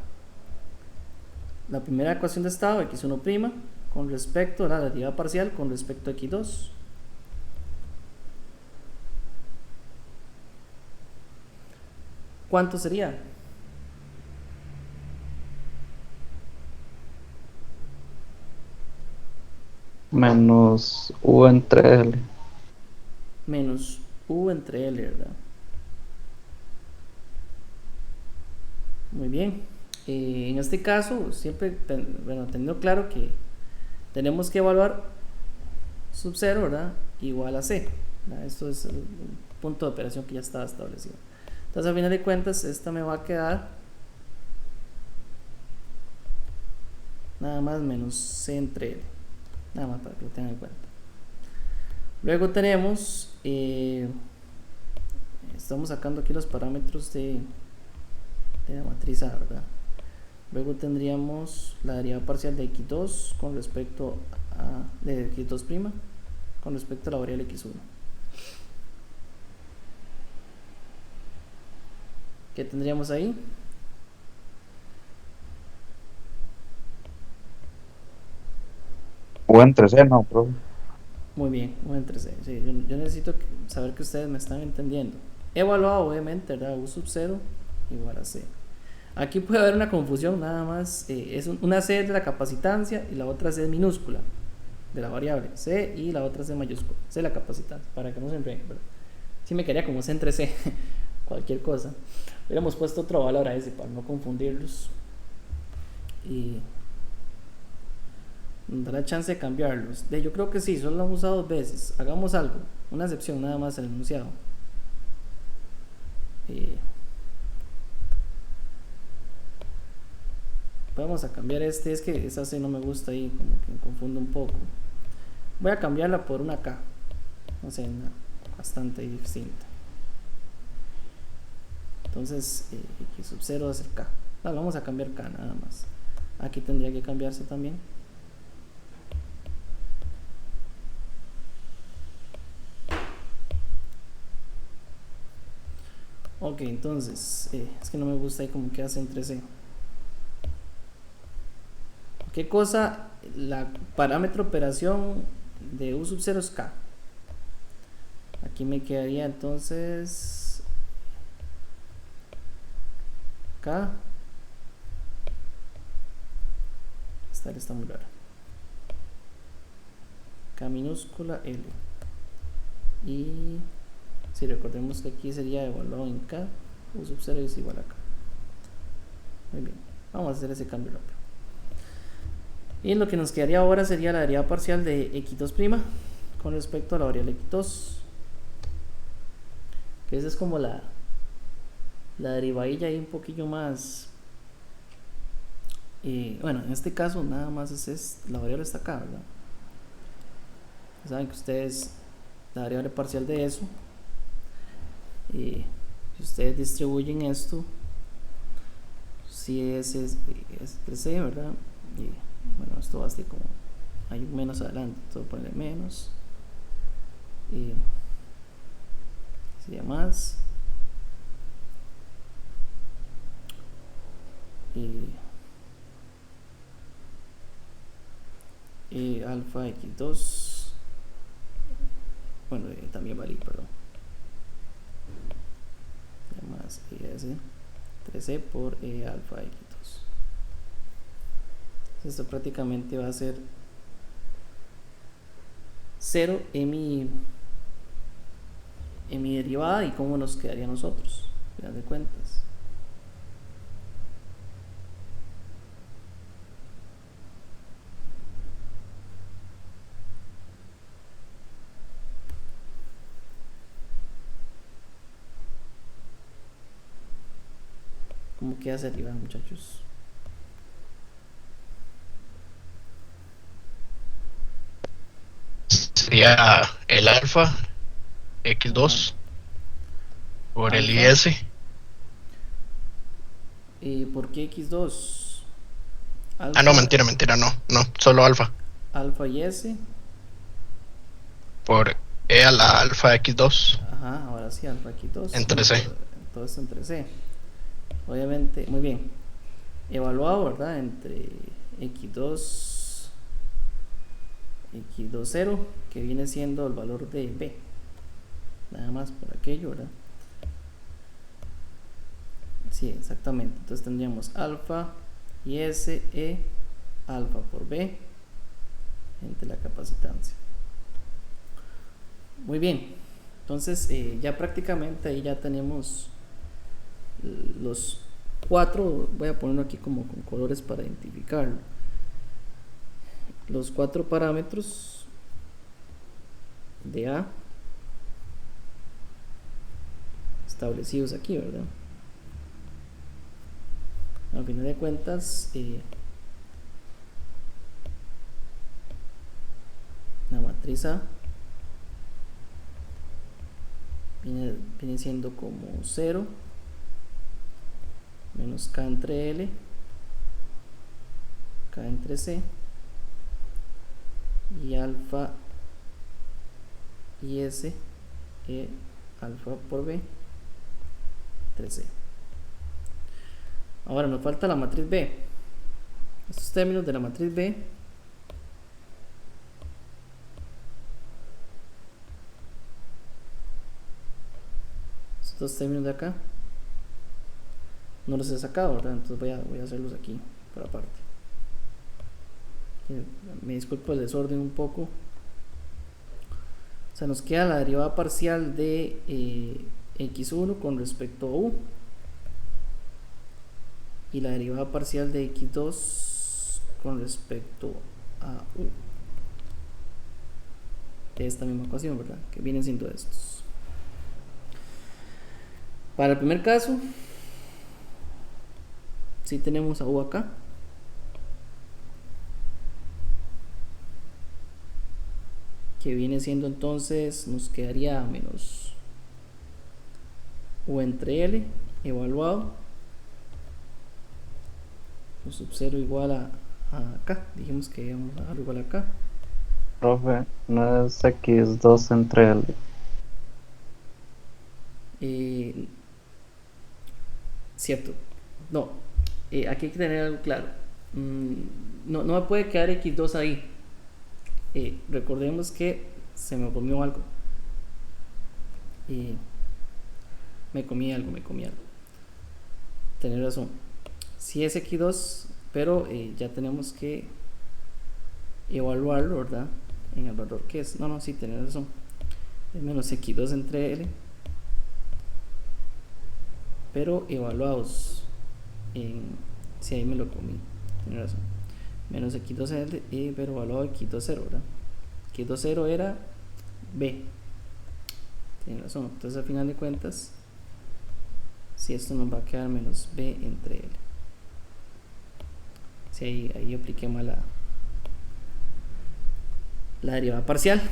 la primera ecuación de estado, x1' con respecto a la derivada parcial con respecto a x2? ¿Cuánto sería? Menos u entre L. Menos u entre L, ¿verdad? Muy bien. En este caso, siempre, bueno, teniendo claro que tenemos que evaluar sub 0, ¿verdad?, igual a c, ¿verdad? Esto es el punto de operación que ya estaba establecido. Entonces, a final de cuentas, esta me va a quedar nada más menos C entre L. Nada más para que lo tengan en cuenta. Luego tenemos, estamos sacando aquí los parámetros de la matriz A, ¿verdad? Luego tendríamos la derivada parcial de x2 con respecto a de x2' con respecto a la variable x1. ¿Qué tendríamos ahí? U entre C, no, profe. Muy bien, U entre C. Sí, yo necesito saber que ustedes me están entendiendo. Evaluado, obviamente, ¿verdad? U sub 0 igual a C. Aquí puede haber una confusión, nada más. Una C es de la capacitancia y la otra C es minúscula de la variable C y la otra C mayúscula. C es la capacitancia, para que no se enreden, ¿verdad? Si me quedaría como C entre C, cualquier cosa. Hubiéramos puesto otro valor a ese para no confundirlos. Y nos dará chance de cambiarlos. Yo creo que sí, solo lo hemos usado 2 veces. Hagamos algo, una excepción nada más al enunciado. Vamos a cambiar este, es que esa C no me gusta ahí, como que me confundo un poco. Voy a cambiarla por una K, no sé, una bastante distinta. Entonces, x sub 0 va a ser K. No, vamos a cambiar K nada más. Aquí tendría que cambiarse también. Ok, entonces, es que no me gusta ahí como que hace entre C. ¿Qué cosa? La parámetro operación de U sub 0 es K. Aquí me quedaría entonces K. Esta está muy rara. K minúscula L. Y si recordemos que aquí sería evaluado en K, U sub 0 es igual a K. Muy bien, vamos a hacer ese cambio rápido. Y lo que nos quedaría ahora sería la derivada parcial de x2' con respecto a la variable x2, que esa es como la derivadilla ahí un poquillo más, bueno, en este caso nada más la variable está acá, ¿verdad? Saben que ustedes, la variable parcial de eso, si ustedes distribuyen esto, si es 3c, ¿verdad? Y bueno, esto va así como hay un menos adelante, entonces voy a ponerle menos y sería más y alfa x2, bueno, también valí, perdón, más es 3c por alfa x2. Esto prácticamente va a ser 0 en mi derivada. Y cómo nos quedaría a nosotros, al final de cuentas. ¿Cómo queda hacia arriba, muchachos? Sería el alfa x2 por el Alfa. is. ¿Por qué x2? Ah, no, mentira, no, solo alfa. Alfa y s. Por e a la alfa x2 Ajá, ahora sí, alfa x2. entre c. Entonces entre c. Obviamente, muy bien. Evaluado, ¿verdad? Entre x2 0, que viene siendo el valor de b. Nada más por aquello, ¿verdad? Sí, exactamente. Entonces tendríamos alfa y s e alfa por b entre la capacitancia. Muy bien. Entonces ya prácticamente ahí ya tenemos los 4. Voy a ponerlo aquí como con colores para identificarlo. Los 4 parámetros de A establecidos aquí, ¿verdad? Al final de cuentas, la matriz A viene siendo como 0 menos K entre L, K entre C, y alfa y S, alfa por B entre C. Ahora nos falta la matriz B. Estos términos de la matriz B estos términos de acá no los he sacado, ¿verdad? Entonces voy a hacerlos aquí por aparte. Me disculpo el desorden un poco. O sea, nos queda la derivada parcial de x1 con respecto a u y la derivada parcial de x2 con respecto a u de esta misma ecuación, ¿verdad? Que vienen siendo estos. Para el primer caso, si tenemos a u acá, que viene siendo entonces, nos quedaría menos u entre L evaluado sub 0 igual a acá. Dijimos que íbamos a dejarlo igual a acá. Profe, no es x2 entre L. Cierto. No. Aquí hay que tener algo claro. No me puede quedar x2 ahí. Recordemos que se me comió algo. Me comí algo. Tener razón. Si es x2, pero ya tenemos que evaluarlo, ¿verdad? En el valor que es. No, sí, tener razón. Es menos x2 entre L, pero evaluados en. Si ahí me lo comí, tiene razón. Menos x2 L, pero evaluado x2 0, ¿verdad? x2 0 era b. Tiene razón. Entonces, al final de cuentas, si esto nos va a quedar menos b entre L. Si ahí apliqué mal la derivada parcial.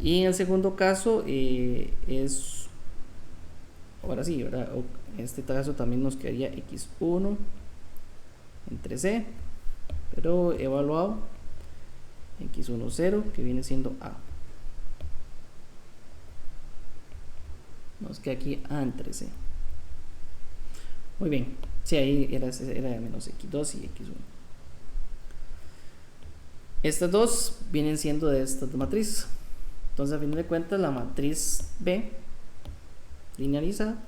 Y en el segundo caso es, ahora sí, ¿verdad? En este caso también nos quedaría x1 entre c, pero evaluado x1 0, que viene siendo a. Nos queda aquí a entre c. Muy bien, sí, ahí era menos x2 y x1. Estas dos vienen siendo de estas matrices. Entonces, a fin de cuentas, la matriz B linealizada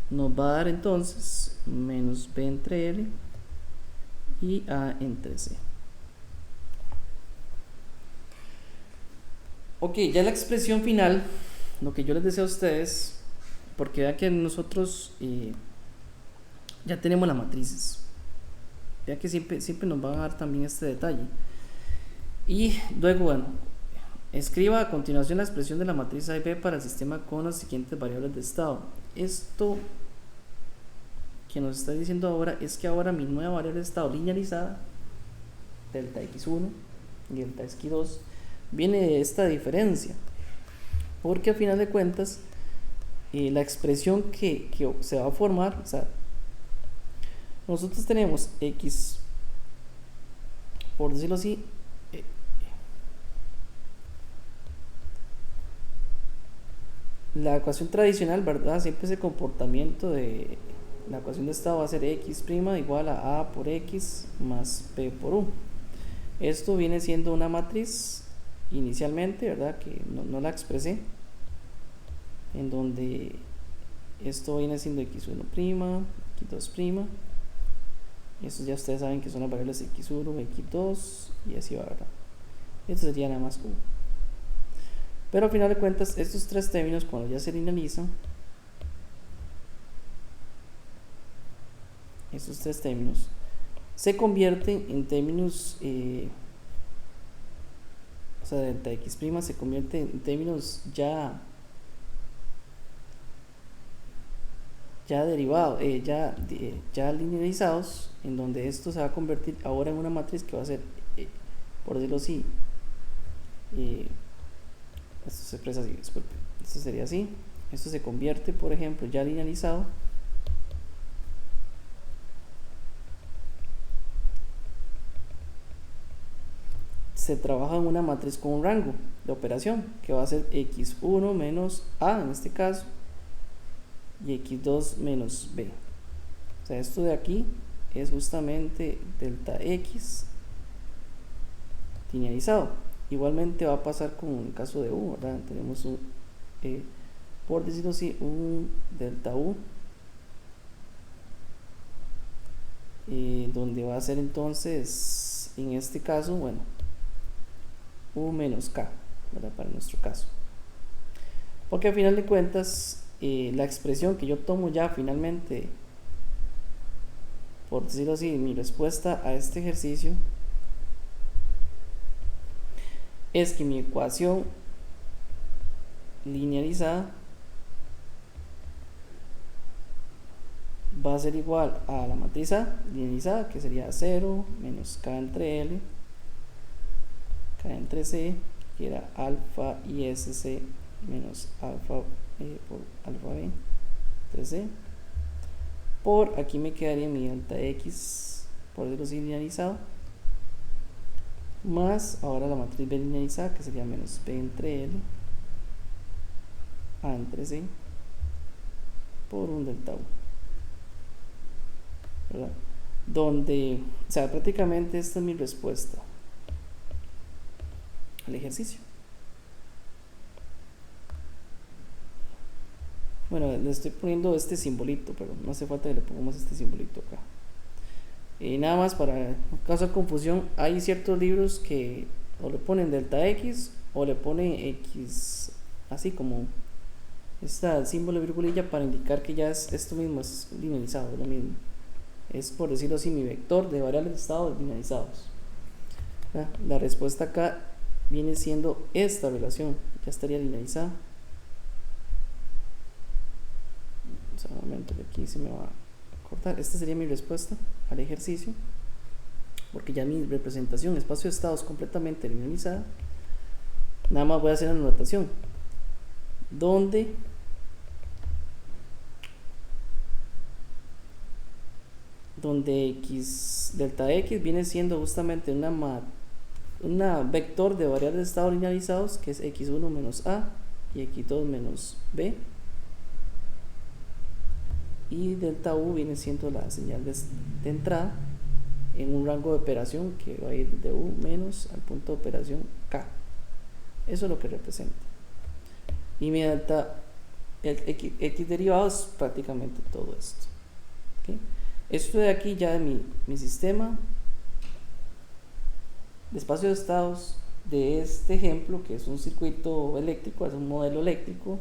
nos va a dar entonces menos b entre L y a entre C. Ok, ya la expresión final, lo que yo les deseo a ustedes, porque vean que nosotros ya tenemos las matrices. Vean que siempre nos van a dar también este detalle. Y luego, bueno, escriba a continuación la expresión de la matriz A y B para el sistema con las siguientes variables de estado. Esto que nos está diciendo ahora es que ahora mi nueva variable de estado linealizada, delta x1 y delta x2, viene de esta diferencia, porque a final de cuentas la expresión que se va a formar, o sea, nosotros tenemos x, por decirlo así, la ecuación tradicional, ¿verdad? Siempre ese comportamiento de la ecuación de estado va a ser x' igual a por x más p por u. Esto viene siendo una matriz inicialmente, ¿verdad? Que no la expresé, en donde esto viene siendo x1', x2', y estos ya ustedes saben que son las variables x1, x2 y así va, ¿verdad? Esto sería nada más u. Pero al final de cuentas, estos tres términos, cuando ya se linealizan, estos tres términos se convierten en términos, o sea, delta x' se convierte en términos ya ya derivado, ya linealizados, en donde esto se va a convertir ahora en una matriz que va a ser, por decirlo así, esto se expresa así, disculpe, esto sería así, esto se convierte, por ejemplo, ya linealizado, se trabaja en una matriz con un rango de operación que va a ser x1 menos a en este caso y x2 menos b. O sea, esto de aquí es justamente delta x linealizado. Igualmente va a pasar con el caso de u, ¿verdad? Tenemos un, por decirlo así, un delta u, donde va a ser entonces, en este caso, bueno, u menos k, ¿verdad? Para nuestro caso. Porque al final de cuentas, la expresión que yo tomo ya finalmente, por decirlo así, mi respuesta a este ejercicio es que mi ecuación linealizada va a ser igual a la matriz A linealizada, que sería 0 menos k entre L, k entre C, que era alfa ISC menos alfa por alfa B entre C, por aquí me quedaría mi delta X, por decirlo así, linealizado, más ahora la matriz B linealizada, que sería menos B entre L, A entre C, por un delta U, ¿verdad? Donde, o sea, prácticamente esta es mi respuesta al ejercicio. Bueno, le estoy poniendo este simbolito, pero no hace falta que le pongamos este simbolito acá. Y nada más para causar confusión, hay ciertos libros que o le ponen delta x o le ponen x, así como este símbolo de virgulilla, para indicar que ya es esto mismo, es linealizado, lo mismo. Es, por decirlo así, mi vector de variables de estado linealizados. La respuesta acá viene siendo esta relación, ya estaría linealizada. O sea, un momento que aquí se me va a cortar. Esta sería mi respuesta al ejercicio, porque ya mi representación espacio de estados completamente linealizada. Nada más voy a hacer la anotación donde x delta x viene siendo justamente una vector de variables de estado linealizados, que es x1 menos a y x2 menos b, y delta u viene siendo la señal de entrada en un rango de operación que va a ir de u menos al punto de operación k. Eso es lo que representa. Y mi delta, el x derivado, es prácticamente todo esto. ¿Okay? Esto de aquí ya es mi sistema de espacio de estados de este ejemplo, que es un circuito eléctrico, es un modelo eléctrico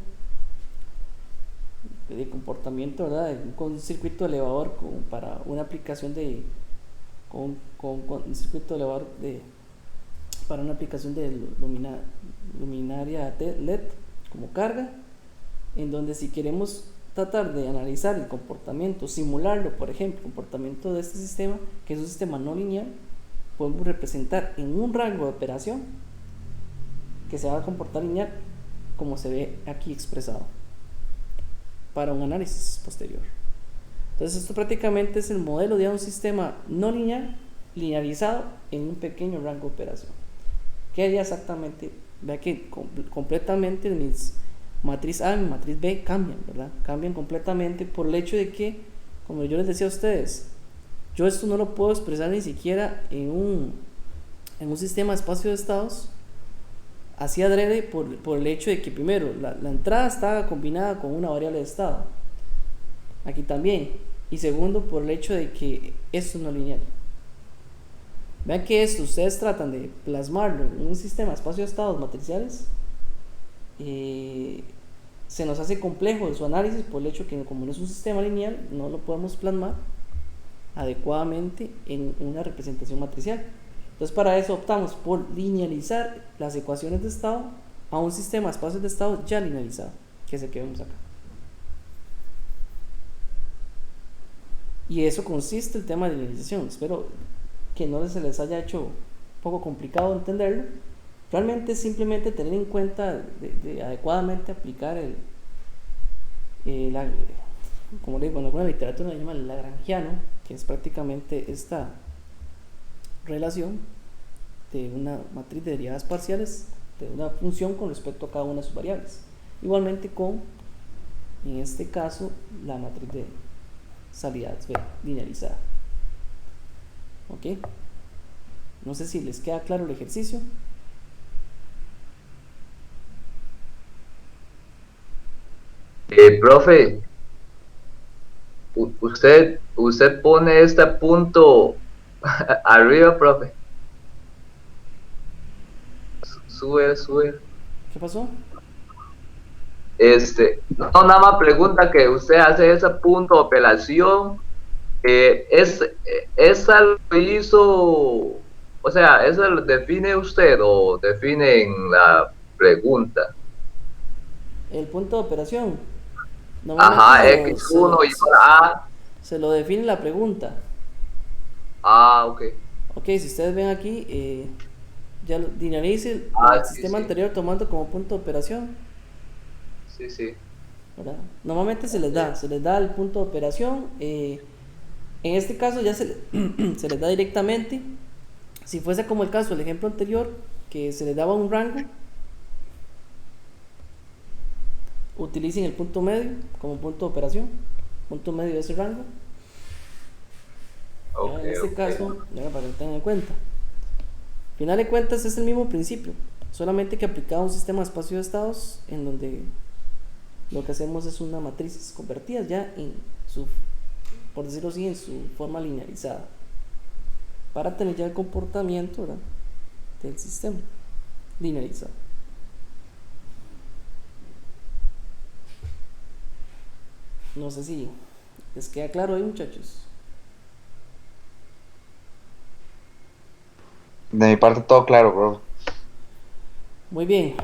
de comportamiento, ¿verdad? Con un circuito elevador para una aplicación con un circuito elevador para una aplicación de luminaria LED como carga, en donde si queremos tratar de analizar el comportamiento, simularlo, por ejemplo, el comportamiento de este sistema, que es un sistema no lineal, podemos representar en un rango de operación que se va a comportar lineal, como se ve aquí expresado, para un análisis posterior. Entonces esto prácticamente es el modelo de un sistema no lineal linealizado en un pequeño rango de operación. ¿Qué haría exactamente? Vea que completamente mis matriz A y matriz B cambian, ¿verdad? Cambian completamente por el hecho de que, como yo les decía a ustedes, yo esto no lo puedo expresar ni siquiera en un sistema de espacio de estados así adrede por el hecho de que primero la entrada está combinada con una variable de estado, aquí también, y segundo por el hecho de que esto no es lineal. Vean que esto ustedes tratan de plasmarlo en un sistema de espacio de estados matriciales, se nos hace complejo su análisis por el hecho que, como no es un sistema lineal, no lo podemos plasmar adecuadamente en una representación matricial. Entonces, para eso optamos por linealizar las ecuaciones de estado a un sistema de espacios de estado ya linealizado, que es el que vemos acá. Y eso consiste el tema de linealización. Espero que no se les haya hecho un poco complicado entenderlo. Realmente es simplemente tener en cuenta de adecuadamente aplicar como le digo, en alguna literatura se llama el lagrangiano, que es prácticamente esta relación de una matriz de derivadas parciales de una función con respecto a cada una de sus variables. Igualmente con, en este caso, la matriz de salidades linealizada. Ok, no sé si les queda claro el ejercicio. Profe, usted pone este punto arriba, profe. Sube. ¿Qué pasó? No, nada más pregunta que usted hace ese punto de operación. ¿Esa lo hizo, o sea, esa lo define usted o define en la pregunta? El punto de operación Ajá, normalmente X1 igual a se lo define la pregunta. Ok. Ok, si ustedes ven aquí, ya linealice el Sí, sistema sí. anterior tomando como punto de operación, Sí. ¿verdad? Normalmente se les da el punto de operación. En este caso ya se les da directamente. Si fuese como el caso del ejemplo anterior, que se les daba un rango, utilicen el punto medio como punto de operación, punto medio de ese rango. Ok, En este ok. caso, para que lo tengan en cuenta. Al final de cuentas es el mismo principio, solamente que aplicado a un sistema de espacio de estados en donde lo que hacemos es una matriz convertida ya en su, por decirlo así, en su forma linealizada, para tener ya el comportamiento, ¿verdad?, del sistema linealizado. No sé si les queda claro ahí, muchachos. De mi parte todo claro, profe. Muy bien,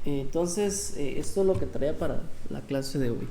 entonces esto es lo que traía para la clase de hoy.